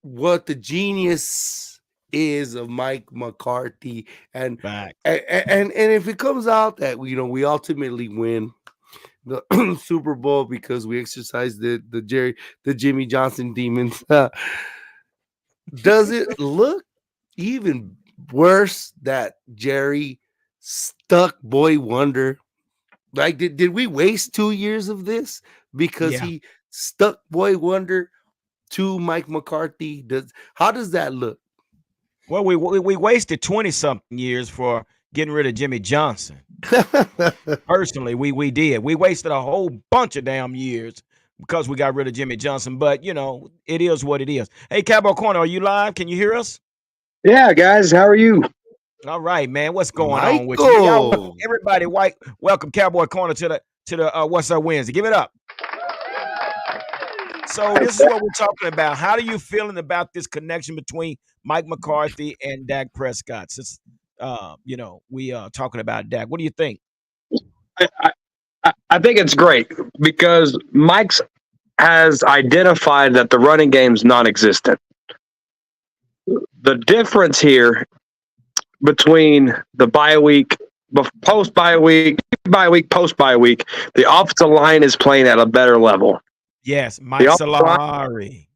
what the genius is of Mike McCarthy. And Back. and if it comes out that we ultimately win the Super Bowl because we exercised the Jimmy Johnson demons, does it look even worse that Jerry stuck Boy Wonder? Like, did we waste 2 years of this because Yeah. he stuck Boy Wonder to Mike McCarthy? How does that look? Well, we wasted 20 something years for getting rid of Jimmy Johnson. Personally, we did. We wasted a whole bunch of damn years because we got rid of Jimmy Johnson. But it is what it is. Hey, Cowboy Corner, are you live? Can you hear us? Yeah, guys, how are you? All right, man. What's going on with you? Michael, Everybody, welcome Cowboy Corner to the What's Up Wednesday. Give it up. So this is what we're talking about. How are you feeling about this connection between Mike McCarthy and Dak Prescott? Since we are talking about Dak. What do you think? I think it's great because Mike's has identified that the running game's non-existent. The difference here between the bye week, post bye week, post bye week, the offensive line is playing at a better level. Yes, Mike Salahari.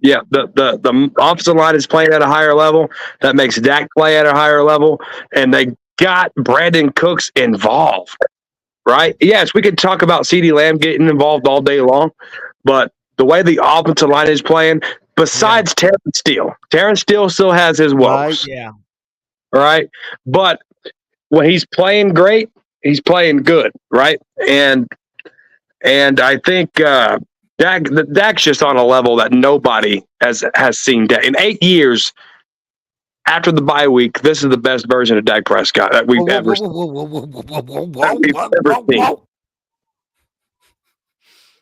Yeah, the offensive line is playing at a higher level. That makes Dak play at a higher level, and they got Brandon Cooks involved. Right? Yes, we could talk about CeeDee Lamb getting involved all day long, but the way the offensive line is playing, besides Terrence Steele still has his woes. right? Yeah. Right? But when he's playing great, he's playing good, right? And I think Dak's just on a level that nobody has seen. In 8 years after the bye week, this is the best version of Dak Prescott that we've ever seen.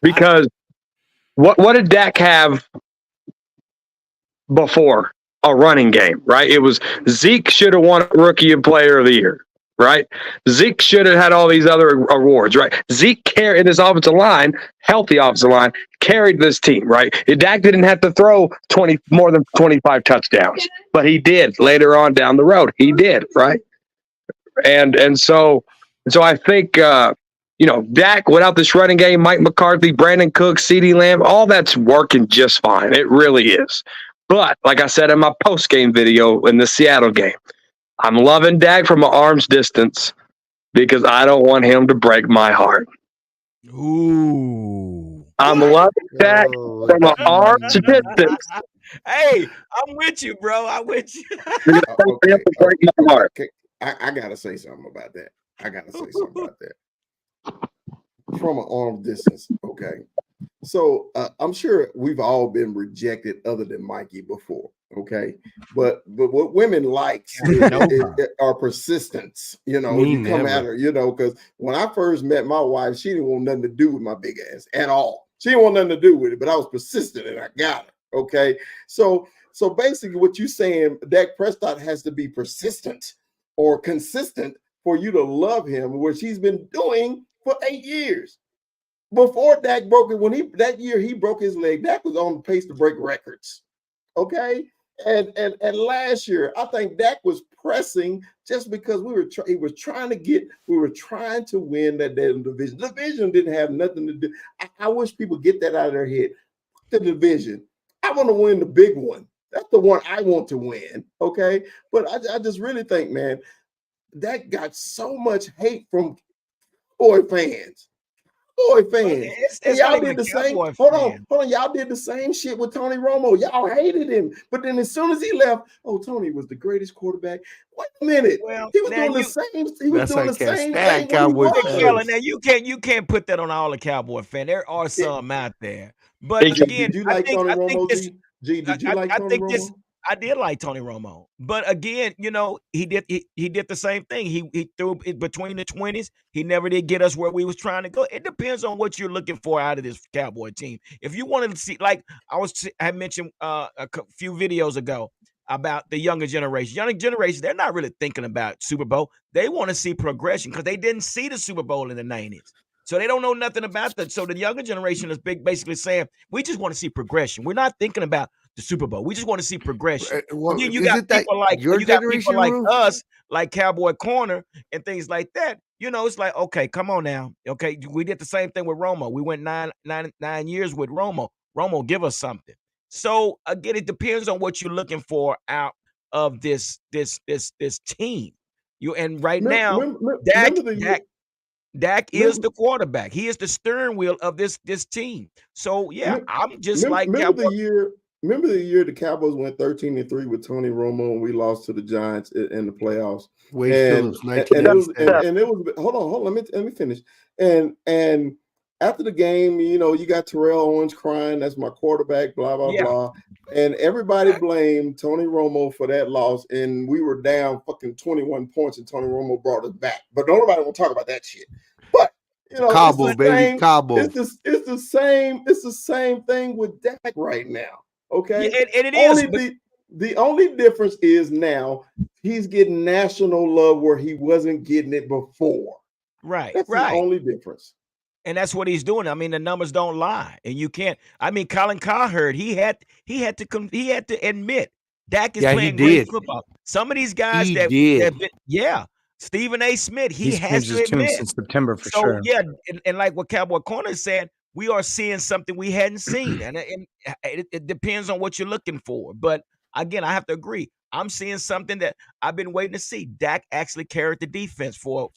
Because what did Dak have before? A running game, right? It was Zeke should have won Rookie of Player of the Year, right? Zeke should have had all these other awards, right? Zeke carried this offensive line, healthy offensive line, carried this team, right? Dak didn't have to throw more than 25 touchdowns, but he did later on down the road. He did, right? And so I think Dak without this running game, Mike McCarthy, Brandon Cooks, CeeDee Lamb, all that's working just fine. It really is. But like I said in my post-game video in the Seattle game, I'm loving Dak from an arm's distance because I don't want him to break my heart. Ooh. I'm loving Dak from an arm's distance. Hey, I'm with you, bro. I'm with you. Break my heart. Okay. I gotta say something about that. From an arm distance, okay. So I'm sure we've all been rejected other than Mikey before, okay. But what women like are persistence. You come at her, because when I first met my wife, she didn't want nothing to do with my big ass at all. She didn't want nothing to do with it, but I was persistent and I got her. Okay. So basically what you're saying, Dak Prescott has to be persistent or consistent for you to love him, which he's been doing for 8 years. Before Dak broke it, that year he broke his leg, Dak was on the pace to break records. Okay. And last year, I think Dak was pressing just because we were trying to win that division. The division didn't have nothing to do. I wish people get that out of their head. The division. I want to win the big one. That's the one I want to win. Okay. But I just really think, man, that got so much hate from Cowboy fans. Cowboy Well, fans. it's And not y'all even did a the same. Cowboy Hold fan. on. Y'all did the same shit with Tony Romo. Y'all hated him. But then as soon as he left, oh, Tony was the greatest quarterback. Wait a minute. Well, He was now doing the you, same. He was That's doing I the can't same stand thing when he Cowboy Big fella, was. fans. now you can't put that on all the Cowboy fan. There are some out there, but Hey, G, again, did you I like think Tony I think Romo, this. G? G, did you like I Tony think this. Romo? I did like Tony Romo, but again, he did the same thing. He threw it between the 20s. He never did get us where we was trying to go. It depends on what you're looking for out of this Cowboy team. If you wanted to see, like I mentioned few videos ago about the younger generation. Younger generation, they're not really thinking about Super Bowl. They want to see progression because they didn't see the Super Bowl in the 90s. So they don't know nothing about that. So the younger generation is basically saying, we just want to see progression. We're not thinking about the Super Bowl. We just want to see progression. But Well, then is it that your you got people generation, like Roof? us, like Cowboy Corner and things like that. It's like, okay, come on now. Okay, we did the same thing with Romo. We went nine years with Romo. Romo, give us something. So again, it depends on what you're looking for out of this team. And right now, Dak Remember the year? Dak is Remember, the quarterback. He is the steering wheel of this team. So yeah, I'm just like remember Cowboy. the year? Remember the year the Cowboys went 13-3 with Tony Romo and we lost to the Giants in the playoffs. Wade And Phillips, and it was 1987. and it was hold on, let me finish. And after the game, you got Terrell Owens crying, that's my quarterback, blah, blah, Yeah. blah. And everybody blamed Tony Romo for that loss. And we were down fucking 21 points and Tony Romo brought us back. But nobody will talk about that shit. But Cabo, it's the baby, same, Cabo. it's the same thing with Dak right now. Okay. Yeah, and it is. The only difference is now he's getting national love where he wasn't getting it before. Right. That's the only difference. And that's what he's doing. I mean, the numbers don't lie, and you can't. I mean, Colin Cowherd, he had to admit Dak is playing great football. Some of these guys Stephen A. Smith, he He's has changed to his tune admit. since September for So sure. yeah, and like what Cowboy Corner said, we are seeing something we hadn't seen, and it depends on what you're looking for. But again, I have to agree. I'm seeing something that I've been waiting to see. Dak actually carried the defense for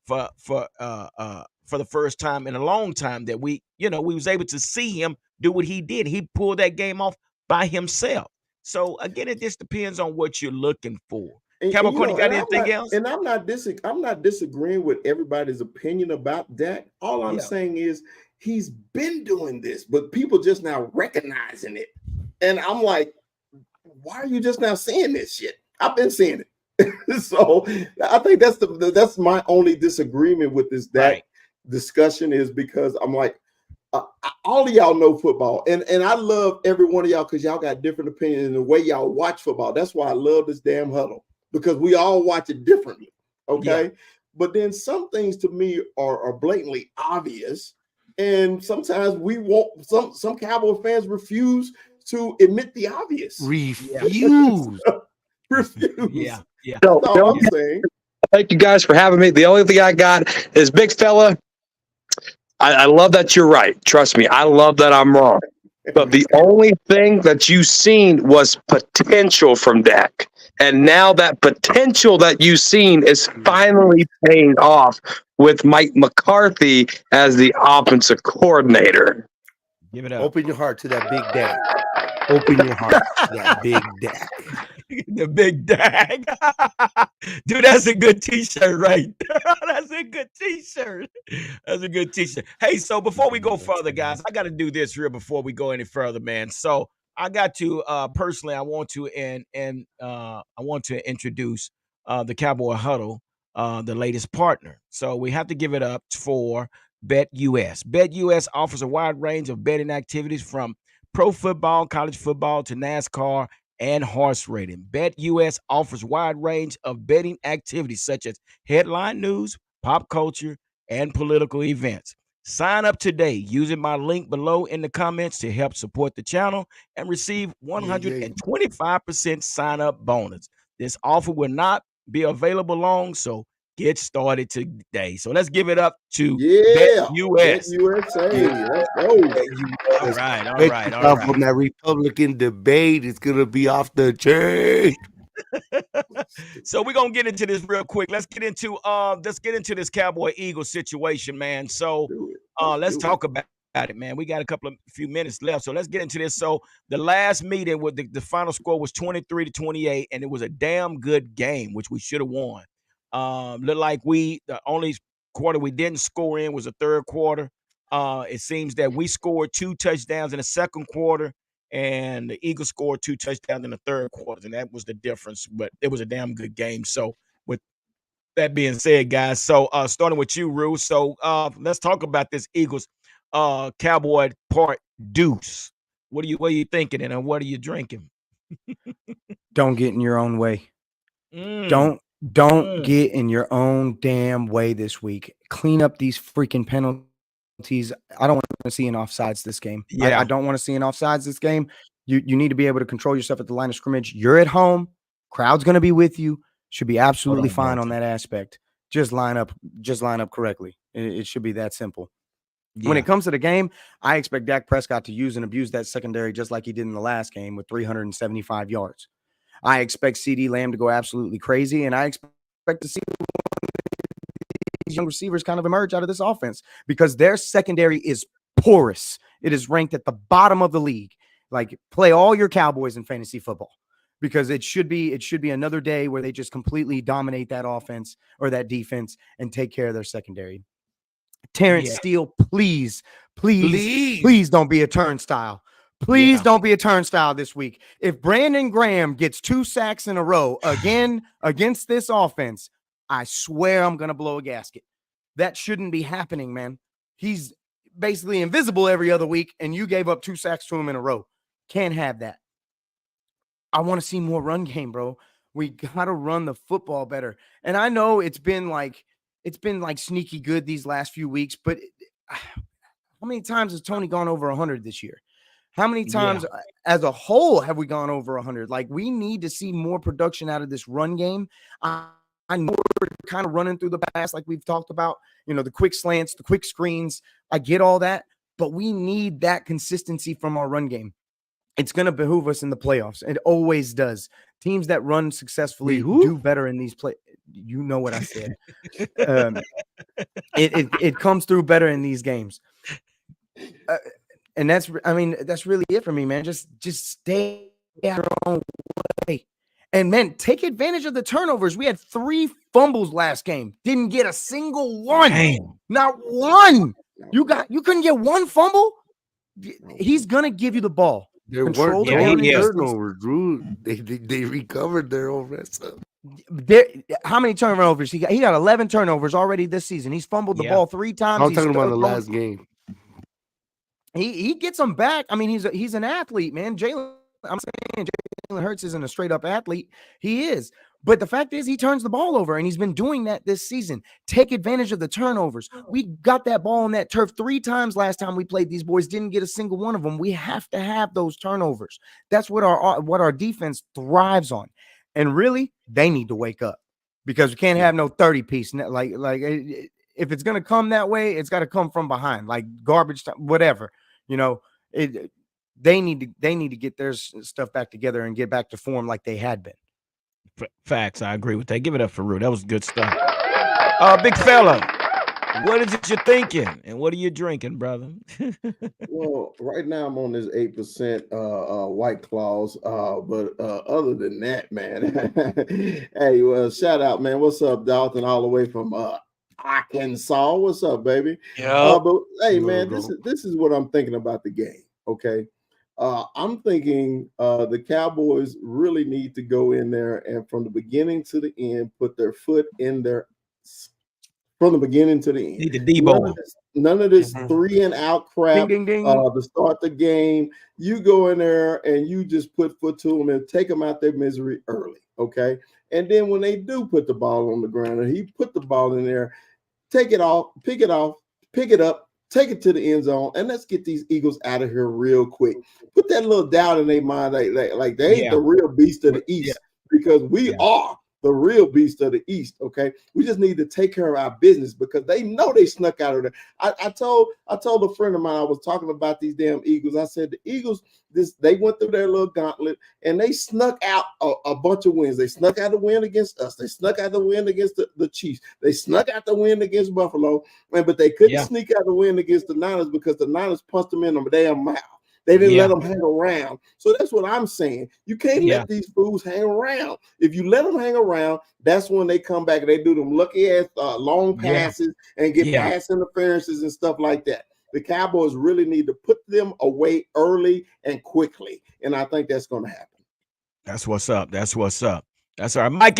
the first time in a long time that we was able to see him do what he did. He pulled that game off by himself. So again, it just depends on what you're looking for. Cowboy Corner, you got anything else? And I'm not disagreeing with everybody's opinion about Dak. All I'm saying is he's been doing this, but people just now recognizing it. And I'm like, why are you just now seeing this shit? I've been seeing it. So I think that's my only disagreement with this Dak discussion is because I'm like, all of y'all know football, and I love every one of y'all because y'all got different opinions in the way y'all watch football. That's why I love this damn huddle because we all watch it differently. Okay, but then some things to me are blatantly obvious, and sometimes we won't. Some Cowboy fans refuse to admit the obvious. Refuse. Refuse. Yeah. That's all I'm saying. Thank you guys for having me. The only thing I got is big fella. I love that you're right. Trust me. I love that I'm wrong. But the only thing that you've seen was potential from Dak. And now that potential that you've seen is finally paying off with Mike McCarthy as the offensive coordinator. Give it up. Open your heart to that big Dak. Open your heart to that big Dak. The big Dak. Dude, that's a good t-shirt right there. That's a good t-shirt. That's a good t-shirt. Hey, so before we go further, guys, I got to do this here before we go any further, man. So I got to personally, I want to introduce the Cowboy Huddle, the latest partner. So we have to give it up for BetUS. BetUS offers a wide range of betting activities from pro football, college football to NASCAR and horse racing. BetUS offers wide range of betting activities such as headline news, pop culture, and political events. Sign up today using my link below in the comments to help support the channel and receive 125% sign up bonus. This offer will not be available long, so get started today. So let's give it up to BetUS. BetUSA. Let's go. All right. On that Republican debate, it's gonna be off the chain. So we're gonna get into this real quick. Let's get into this Cowboy Eagle situation, man. So let's talk about it, man. We got a few minutes left. So let's get into this. So the last meeting with the final score was 23-28, and it was a damn good game, which we should have won. Looked like the only quarter we didn't score in was the third quarter. It seems that we scored 2 touchdowns in the second quarter, and the Eagles scored 2 touchdowns in the third quarter, and that was the difference. But it was a damn good game. So with that being said, guys, so starting with you, Rue. So let's talk about this Eagles Cowboy part deuce. What are you thinking, and what are you drinking? Don't get in your own way. Mm. Don't get in your own damn way this week. Clean up these freaking penalties. I don't want to see an offsides this game. Yeah. I don't want to see an offsides this game. You need to be able to control yourself at the line of scrimmage. You're at home. Crowd's going to be with you. Should be absolutely fine on that aspect. Just line up correctly. It should be that simple. Yeah. When it comes to the game, I expect Dak Prescott to use and abuse that secondary just like he did in the last game with 375 yards. I expect CeeDee Lamb to go absolutely crazy, and I expect to see these young receivers kind of emerge out of this offense because their secondary is porous. It is ranked at the bottom of the league. Like, play all your Cowboys in fantasy football because it should be another day where they just completely dominate that offense or that defense and take care of their secondary. Terrence Steele, please don't be a turnstile. Please don't be a turnstile this week. If Brandon Graham gets 2 sacks in a row again against this offense, I swear I'm going to blow a gasket. That shouldn't be happening, man. He's basically invisible every other week, and you gave up 2 sacks to him in a row. Can't have that. I want to see more run game, bro. We got to run the football better. And I know it's been like sneaky good these last few weeks, but how many times has Tony gone over 100 this year? How many times as a whole have we gone over 100? Like, we need to see more production out of this run game. I know we're kind of running through the pass like we've talked about, the quick slants, the quick screens. I get all that, but we need that consistency from our run game. It's going to behoove us in the playoffs. It always does. Teams that run successfully do better in these play. You know what I said. It comes through better in these games. And that's really it for me, man. Just stay out your own way. And, man, take advantage of the turnovers. We had 3 fumbles last game. Didn't get a single one. Damn. Not one. You couldn't get 1 fumble? He's going to give you the ball. There weren't turnovers, Drew. They recovered their own rest up. How many turnovers? He got 11 turnovers already this season. He's fumbled the ball 3 times. I'm talking about the last game. He gets them back. I mean, he's an athlete, man. Jalen Hurts isn't a straight up athlete. He is. But the fact is, he turns the ball over, and he's been doing that this season. Take advantage of the turnovers. We got that ball on that turf 3 times last time we played these boys. Didn't get a single one of them. We have to have those turnovers. That's what our defense thrives on. And really, they need to wake up because we can't have no 30-piece. Like if it's gonna come that way, it's got to come from behind, like garbage time, whatever. They need to get their stuff back together and get back to form like they had been. Facts. I agree with that. Give it up for Rue. That was good stuff. Big fella, what is it you're thinking, and what are you drinking, brother? Well, right now I'm on this 8% White Claws, but other than that, man, hey, well, shout out, man. What's up, Dalton? All the way from Arkansas. What's up, baby? Yeah. But hey, man, this is what I'm thinking about the game. Okay. I'm thinking the Cowboys really need to go in there and from the beginning to the end, put their foot in there from the beginning to the end. Need the D-ball. None of this 3 and out crap Ding, ding, ding. To start the game. You go in there and you just put foot to them and take them out their misery early, okay? And then when they do put the ball on the ground and he put the ball in there, take it off, pick it up, take it to the end zone, and let's get these Eagles out of here real quick. Put that little doubt in their mind, like they ain't the real beast of the East because we are the real beast of the East. Okay, we just need to take care of our business because they know they snuck out of there. I told a friend of mine, I was talking about these damn Eagles. I said the Eagles, they went through their little gauntlet and they snuck out a bunch of wins. They snuck out the win against us. They snuck out the win against the Chiefs. They snuck out the win against Buffalo, but they couldn't sneak out the win against the Niners because the Niners punched them in the damn mouth. They didn't let them hang around. So that's what I'm saying. You can't let these fools hang around. If you let them hang around, that's when they come back and they do them lucky ass long passes and get pass interferences and stuff like that. The Cowboys really need to put them away early and quickly. And I think that's going to happen. That's what's up. That's what's up. That's all right.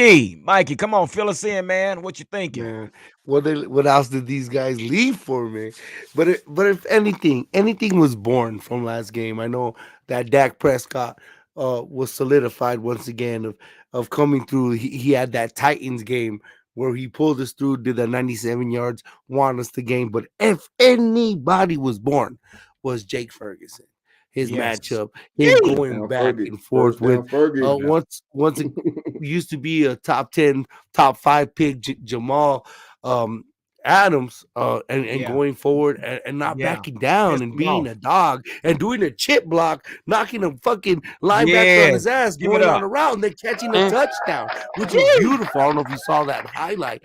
Mikey, come on, fill us in, man. What you thinking? Man, what else did these guys leave for me? But if anything was born from last game, I know that Dak Prescott was solidified once again of coming through. He had that Titans game where he pulled us through, did the 97 yards, won us the game. But if anybody was born, was Jake Ferguson. His matchup, him going back and forth with once it used to be a top 10, top 5 pick Jamal Adams and going forward and not backing down and being a dog and doing a chip block, knocking a fucking linebacker on his ass, going on around, then catching a touchdown, which is beautiful. I don't know if you saw that highlight.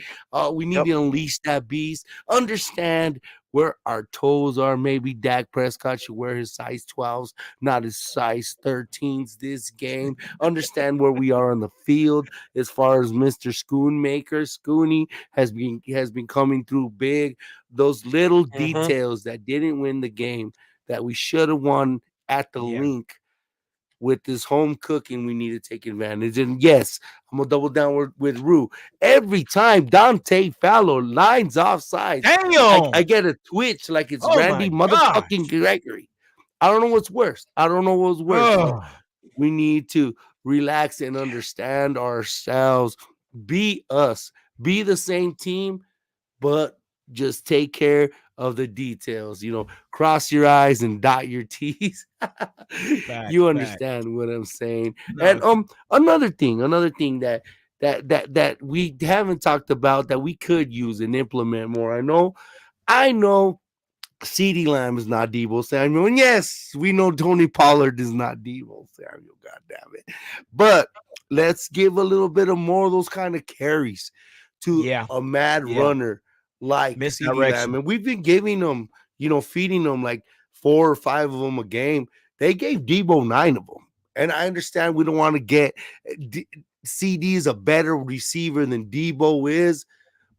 We need to unleash that beast. Understand where our toes are. Maybe Dak Prescott should wear his size 12s, not his size 13s this game. Understand where we are on the field as far as Mr. Schoonmaker. Schooney has been coming through big. Those little details that didn't win the game that we should have won at the link. With this home cooking, we need to take advantage. And yes, I'm gonna double down with Rue. Every time Dante Fallow lines offside, I get a twitch like it's Randy motherfucking Gregory. I don't know what's worse. So we need to relax and understand ourselves. Be us. Be the same team, but just take care of the details. Cross your I's and dot your T's. You understand what I'm saying? No. And another thing that we haven't talked about that we could use and implement more. I know CeeDee Lamb is not Deebo Samuel. And yes, we know Tony Pollard is not Deebo Samuel. God damn it. But let's give a little bit of more of those kind of carries to a mad runner like CeeDee Lamb. And we've been giving them, feeding them like 4 or 5 of them a game. They gave Deebo 9 of them. And I understand we don't want to get CD is a better receiver than Deebo is.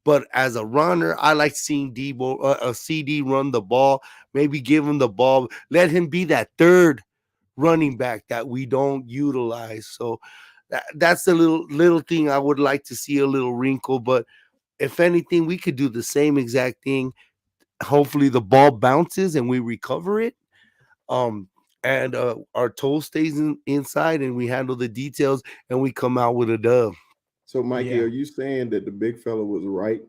But as a runner, I like seeing a CD run the ball, maybe give him the ball, let him be that third running back that we don't utilize. So that's a little thing I would like to see, a little wrinkle. But if anything, we could do the same exact thing. Hopefully the ball bounces and we recover it. And our toe stays inside and we handle the details and we come out with a dub. So, Mikey, are you saying that the big fella was right?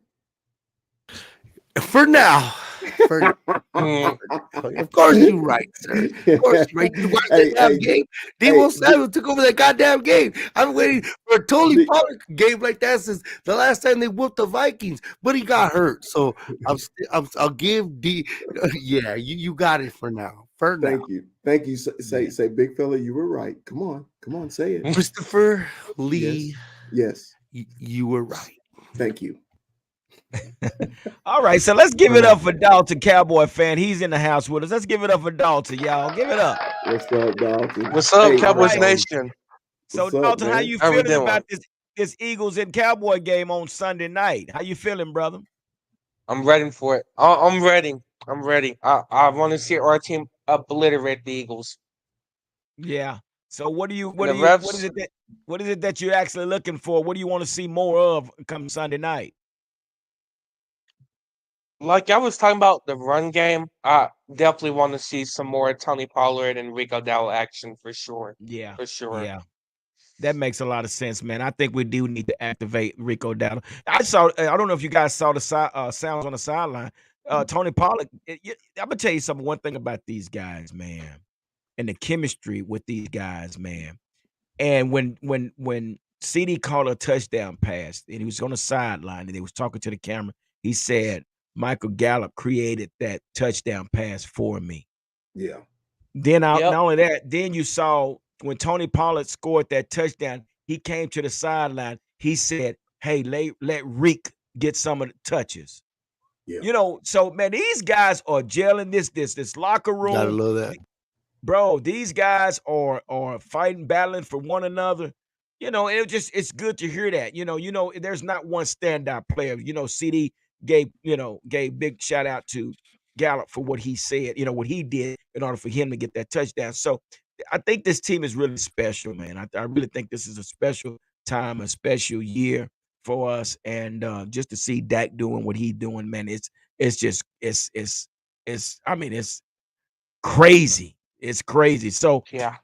For now. Of course you're right, sir. Of course you're right. You watched that damn game. Deebo Samuel took over that goddamn game. I'm waiting for a Tony Pollard game like that since the last time they whooped the Vikings, but he got hurt. So I'll give D. You got it for now. Thank you. Say, big fella, you were right. Come on, say it. Christopher Lee. Yes. You were right. Thank you. All right, so let's give it up for Dalton, Cowboy fan. He's in the house with us. Let's give it up for Dalton, y'all. Give it up. What's up, Dalton? What's up, Cowboys Nation? So, Dalton, how you feeling about this Eagles and Cowboy game on Sunday night? How you feeling, brother? I'm ready for it. I'm ready. I want to see our team obliterate the Eagles. Yeah. So what is it that you're actually looking for? What do you want to see more of come Sunday night? Like I was talking about the run game, I definitely want to see some more Tony Pollard and Rico Dowdle action for sure. Yeah. For sure. Yeah. That makes a lot of sense, man. I think we do need to activate Rico Dowdle. I don't know if you guys saw the sounds on the sideline. Tony Pollard, I'm going to tell you something, one thing about these guys, man, and the chemistry with these guys, man. And when CD called a touchdown pass, and he was on the sideline, and he was talking to the camera. He said, Michael Gallup created that touchdown pass for me. Yeah. Then Yep. not only that, then you saw when Tony Pollard scored that touchdown, he came to the sideline. He said, hey, let Reek get some of the touches. Yeah. You know, so man, these guys are gelling this locker room. Gotta love that. Bro, these guys are fighting, battling for one another. You know, it's good to hear that. You know, there's not one standout player. You know, CD gave big shout out to Gallup for what he said, you know, what he did in order for him to get that touchdown. So I think this team is really special, man. I really think this is a special time, a special year for us. And just to see Dak doing what he's doing, man, it's just I mean, it's crazy. It's crazy. So Yeah.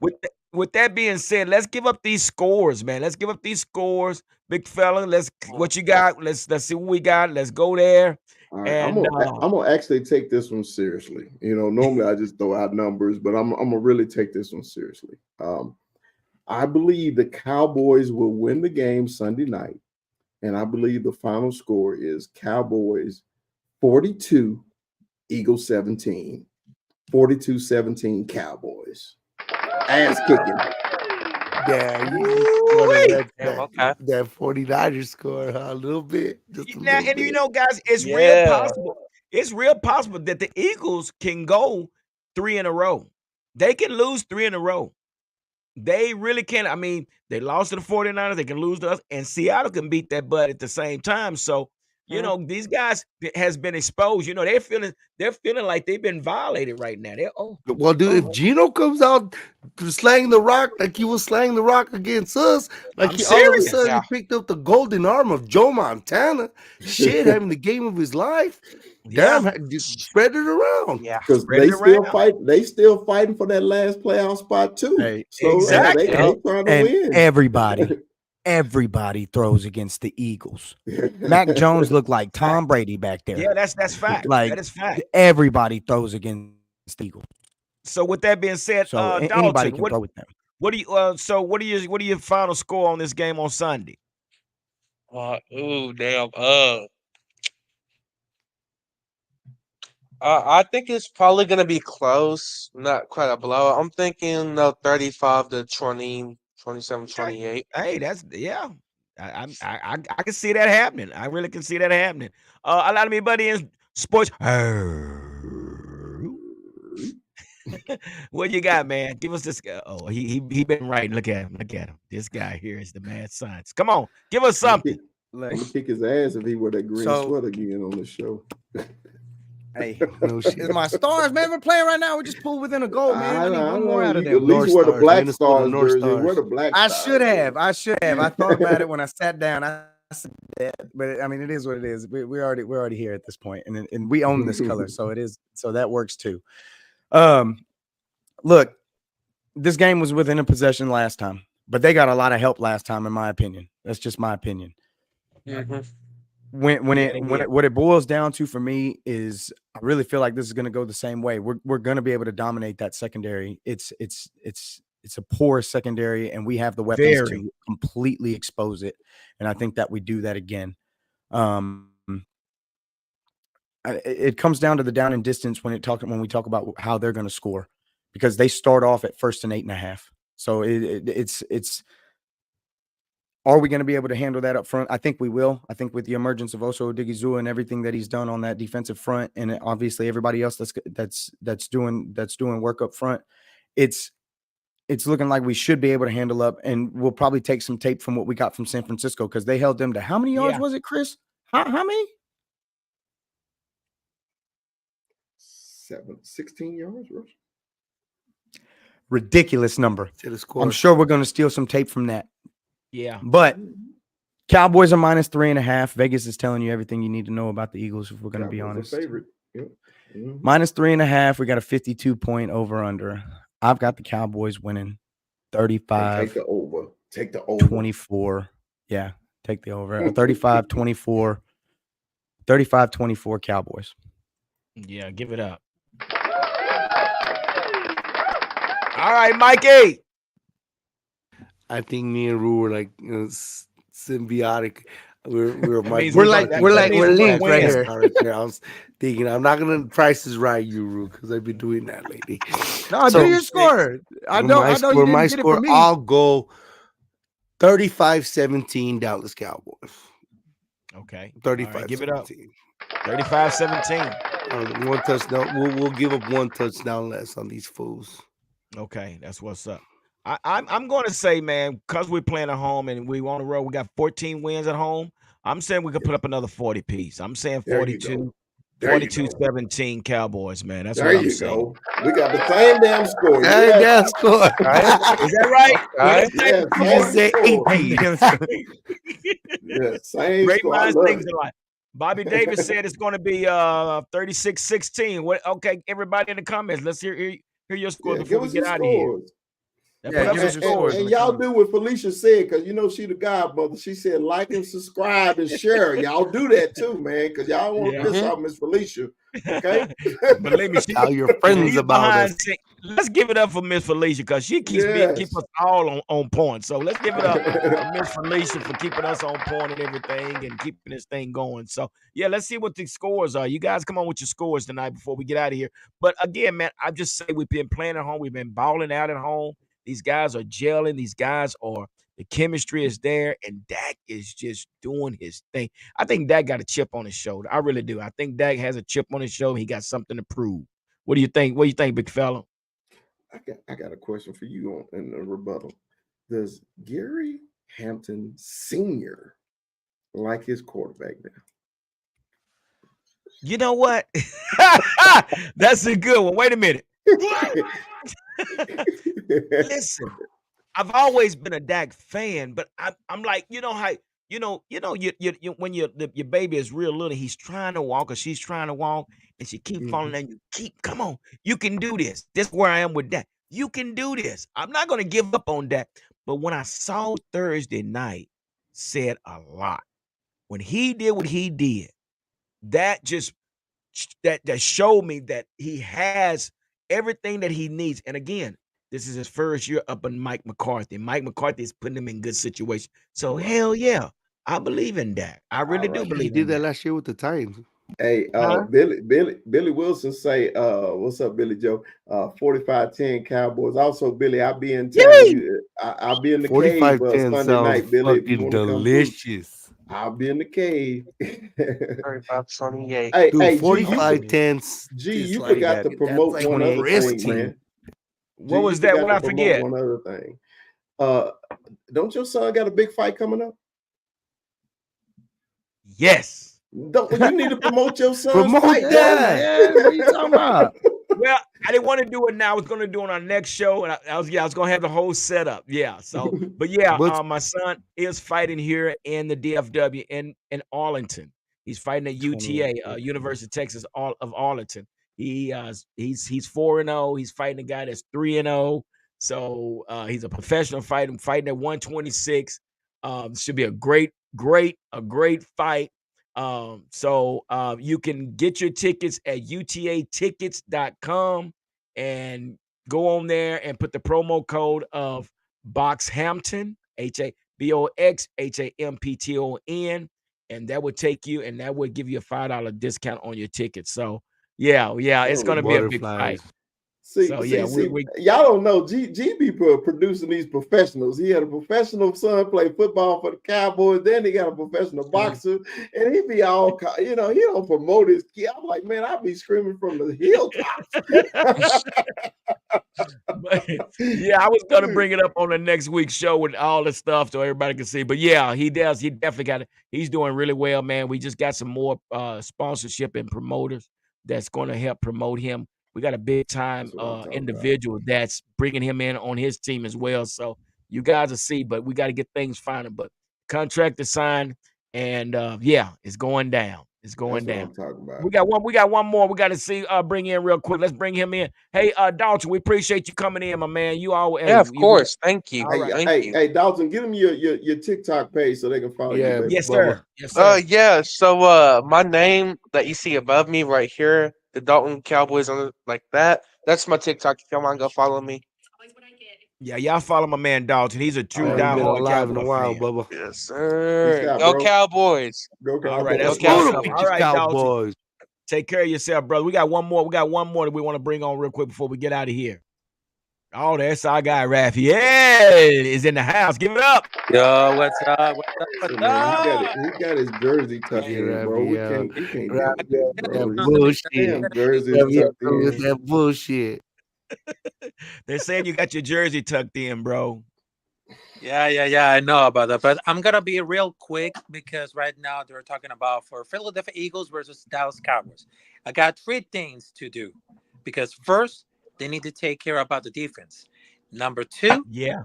with that being said, let's give up these scores, man. Let's give up these scores, big fella. What you got? Let's see what we got. Let's go there. All right, And I'm gonna actually take this one seriously. You know, normally I just throw out numbers, but I'm gonna really take this one seriously. I believe the Cowboys will win the game Sunday night, and I believe the final score is Cowboys 42, Eagles 17. 42-17 Cowboys. Ass kicking. Yeah, Damn, okay. that 49ers score, huh? A little bit. Just a now, little and bit. you know, guys, it's real Yeah. possible. It's real possible that the Eagles can go 3 in a row. They can lose 3 in a row. They really can. I mean, they lost to the 49ers. They can lose to us, and Seattle can beat that butt at the same time. So, you know, these guys has been exposed. You know, they're feeling like they've been violated right now. Well, dude, if Gino comes out slaying the rock like he was slaying the rock against us, like I'm he all of a serious. sudden Yeah. picked up the golden arm of Joe Montana, shit, having the game of his life. Yeah. Damn, just spread it around. Yeah. Because Spread they it still around. fight. They still fighting for that last playoff spot too. Hey, So exactly. they trying to and win. everybody throws against the Eagles. Mac Jones looked like Tom Brady back there. Yeah, that's fact. Like That is fact. everybody throws against the Eagles. So with that being said, So anybody Dalton, can throw with them. what do you what are your final score on this game on Sunday? Ooh, damn. I think it's probably gonna be close, not quite a blowout. I'm thinking 35-20, 27-28. Hey, that's yeah. I can see that happening. I really can see that happening. A lot of me buddy in sports. What you got, man? Give us this guy. Oh, he been writing. Look at him. Look at him. This guy here is the mad science. Come on, give us something. I'm gonna kick his ass if he wore that green So- sweater again on the show. Hey, it's my stars, man. We're playing right now. We just pulled within a goal, man. I need one more out of You them. at least North wear the Stars, black Minnesota stars North jersey. Stars. Wear the black. I stars should have. jersey. I thought about it when I sat down. I said that, but I mean, it is what it is. We're already here at this point, and we own this color, so it is. So that works too. Look, this game was within a possession last time, but they got a lot of help last time, in my opinion. That's just my opinion. Mhm. What it boils down to for me is I really feel like this is going to go the same way. We're going to be able to dominate that secondary. It's a poor secondary, and we have the weapons to completely expose it. And I think that we do that again. It comes down to the down and distance when we talk about how they're going to score, because they start off at 1st and 8.5. So it's. Are we going to be able to handle that up front? I think we will. I think with the emergence of Oso Odigizua and everything that he's done on that defensive front, and obviously everybody else that's doing work up front, it's looking like we should be able to handle up, and we'll probably take some tape from what we got from San Francisco, because they held them to how many yards was it, Chris? How many? 16 yards, Rush. Ridiculous number. To the score. I'm sure we're going to steal some tape from that. Yeah. But Cowboys are -3.5. Vegas is telling you everything you need to know about the Eagles, if we're going to be honest. Favorite. Yep. Mm-hmm. -3.5. We got a 52-point over/under. I've got the Cowboys winning 35. Take the over. Take the over. 24. Yeah, take the over. 35-24. 35-24 Cowboys. Yeah, give it up. All right, Mikey. I think me and Rue were like symbiotic. We're That my means we're gonna that, that means we're we're gonna linked right win. here. Right there. I was thinking I'm not gonna price is right, you Rue, because I've been doing that lately. No, do your score. I know you didn't get it score, from me. I'll go 35-17 Dallas Cowboys. Okay. 35-17. 35-17. One touchdown. We'll give up one touchdown less on these fools. Okay, that's what's up. I'm going to say, man, because we're playing at home and we on the road, we got 14 wins at home. I'm saying we could put up another 40 piece. I'm saying 42, 42-17 Cowboys, man. That's there what I'm you saying. go. We got the same damn score. Same damn score. Is that right? Right? Yeah, You just say same score. 18. Yeah, same Great score. I minds love things it. alike. Bobby Davis said it's going to be 36-16. What? Okay, everybody in the comments, let's hear your score Yeah, before give we us get your out of here. scores. Yeah, give us your scores. And y'all do what Felicia said, because you know she the godmother. She said like and subscribe and share. Y'all do that too, man, because y'all want to piss off Miss Felicia. Okay. Believe me, Tell your friends she's about us. Let's give it up for Miss Felicia because she keep us all on point. So let's give it up for Miss Felicia for keeping us on point and everything and keeping this thing going. So yeah, let's see what the scores are. You guys come on with your scores tonight before we get out of here. But again, man, I just say we've been playing at home. We've been balling out at home. These guys are gelling. The chemistry is there, and Dak is just doing his thing. I think Dak got a chip on his shoulder. I really do. I think Dak has a chip on his shoulder. He got something to prove. What do you think? What do you think, big fella? I got a question for you in the rebuttal. Does Gary Hampton Sr. like his quarterback now? You know what? That's a good one. Wait a minute. Listen, I've always been a Dak fan, but I'm like, you know how you when your baby is real little, he's trying to walk or she's trying to walk, and she keep falling, and you come on, you can do this. This is where I am with Dak. You can do this. I'm not gonna give up on Dak. But when I saw Thursday night, said a lot. When he did what he did, that just that showed me that he has everything that he needs. And again, this is his first year up in Mike McCarthy. Mike McCarthy is putting him in good situation. So hell yeah, I believe in that. I really do He believe did in that that. last year with the Titans. Hey, Huh? Billy Wilson say, what's up, Billy Joe? 45-10 Cowboys. Also, Billy, I'll be in town. I'll be in the cave 45-10 Sunday sounds night, Billy. If you fucking want to come through, delicious. I'll be in the cave. 35-28. Hey, Dude, hey, 45-10 G, is you like forgot to that's promote like one other thing, wrestling. man. What G, was you that? forgot What to I promote forget? one other thing. Don't your son got a big fight coming up? Yes. Don't you need to promote your son's Promote fight, that. Man, what are you talking about? Well, I didn't want to do it now. I was going to do it on our next show, and I was going to have the whole setup. Yeah. So, but yeah, What's- my son is fighting here in the DFW in Arlington. He's fighting at UTA, University of Texas of Arlington. He's 4-0. He's fighting a guy that's 3-0. So he's a professional fighter, fighting at 126. Should be a great fight. So you can get your tickets at utatickets.com and go on there and put the promo code of Boxhampton, Boxhampton, and that would take you and that would give you a $5 discount on your ticket. So yeah, it's gonna be a big fight. See, So yeah, we y'all don't know. G be producing these professionals. He had a professional son play football for the Cowboys. Then he got a professional boxer, and he be all, he don't promote his kid. I'm like, man, I be screaming from the hilltops. But, yeah, I was gonna bring it up on the next week's show with all the stuff so everybody can see. But yeah, he does. He definitely got it. He's doing really well, man. We just got some more sponsorship and promoters that's going to help promote him. We got a big time individual that's bringing him in on his team as well. So you guys will see, but we got to get things final. But contract is signed, and yeah, it's going down. It's going down. What I'm talking about. We got one more. We got to see. Bring in real quick. Let's bring him in. Hey, Dalton, we appreciate you coming in, my man. You always. Yeah, of course. Thank you. All right. Thank you. Hey, Dalton, give them your TikTok page so they can follow you. Baby. Yes, sir. Yes, sir. Yeah. So, my name that you see above me right here, the Dalton Cowboys on like that. That's my TikTok. If y'all want to go follow me. Yeah, y'all follow my man Dalton. He's a true Ain't been diehard alive in a Cowboy while, fan. Bubba. Yes, Peace sir. out, Go bro. Cowboys. Go All right, that's Cowboys. Go what's Cowboys. up. All right, Dalton. Cowboys. Take care of yourself, brother. We got one more. We got one more that we want to bring on real quick before we get out of here. Oh, that's our guy, Raphael is in the house. Give it up. Yo, what's up? What's up? Hey, What's man, up? he got his jersey tucked Yeah, in, bro. We can't deal with this, That bro. His bullshit. damn jersey is tucked With in. that bullshit. They're saying you got your jersey tucked in, bro. Yeah. I know about that, but I'm gonna be real quick because right now they're talking about for Philadelphia Eagles versus Dallas Cowboys. I got three things to do because first they need to take care about the defense. Number two, Yeah.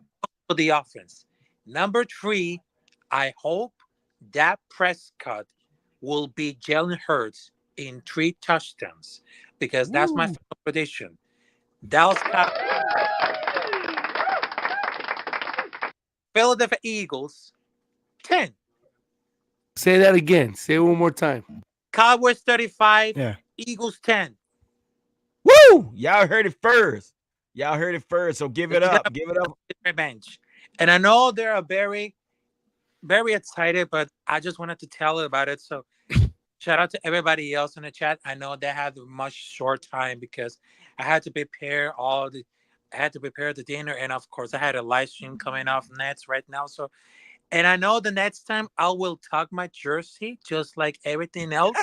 for the offense. Number three, I hope that Prescott will beat Jalen Hurts in 3 touchdowns because that's my Woo. final prediction. Dallas Cowboys, Philadelphia Eagles, 10. Say that again. Say it one more time. Cowboys 35, Yeah. Eagles 10. Woo! Y'all heard it first. Y'all heard it first. So give This it is up. gonna Give it up. be revenge. And I know they're very, very excited, but I just wanted to tell about it. So shout out to everybody else in the chat. I know they had a much short time because I had to prepare the dinner, and of course I had a live stream coming off Nets right now. So, and I know the next time I will tuck my jersey just like everything else.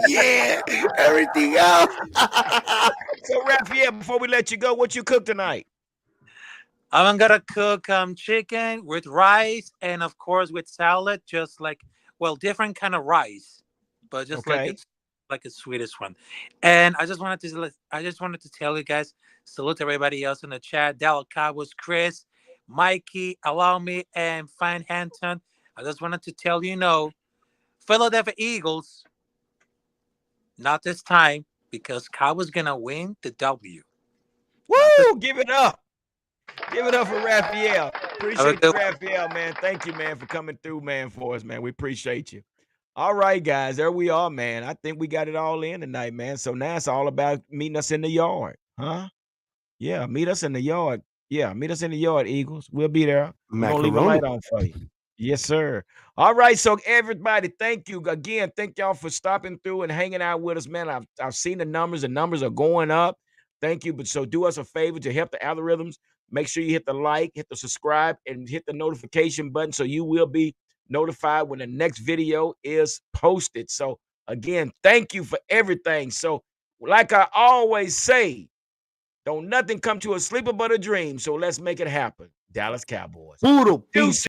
Yeah. Everything else. So, Raphael, before we let you go, what you cook tonight? I'm gonna cook chicken with rice and of course with salad, just like different kind of rice, but just like Okay. it's like a Swedish one. And I just wanted to tell you guys, salute everybody else in the chat. Dallas Cowboys, Chris, Mikey, allow me, and Fine Hanton. I just wanted to tell you, Philadelphia Eagles, not this time because Cowboys gonna win the W. Woo! Give it up. Give it up for Raphael. Have a Appreciate good you, Raphael, man. Thank you, man, for coming through, man, for us, man. We appreciate you. All right, guys. There we are, man. I think we got it all in tonight, man. So now it's all about meeting us in the yard. Huh? Yeah, meet us in the yard. Yeah, meet us in the yard, Eagles. We'll be there. We're gonna leave a Macaroni. light on for you. Yes, sir. All right. So everybody, thank you again. Thank y'all for stopping through and hanging out with us, man. I've seen the numbers. The numbers are going up. Thank you. But so do us a favor to help the algorithms. Make sure you hit the like, hit the subscribe, and hit the notification button so you will be notified when the next video is posted. So again, thank you for everything. So, like I always say, don't nothing come to a sleeper but a dream. So let's make it happen. Dallas Cowboys. Poodle. Peace.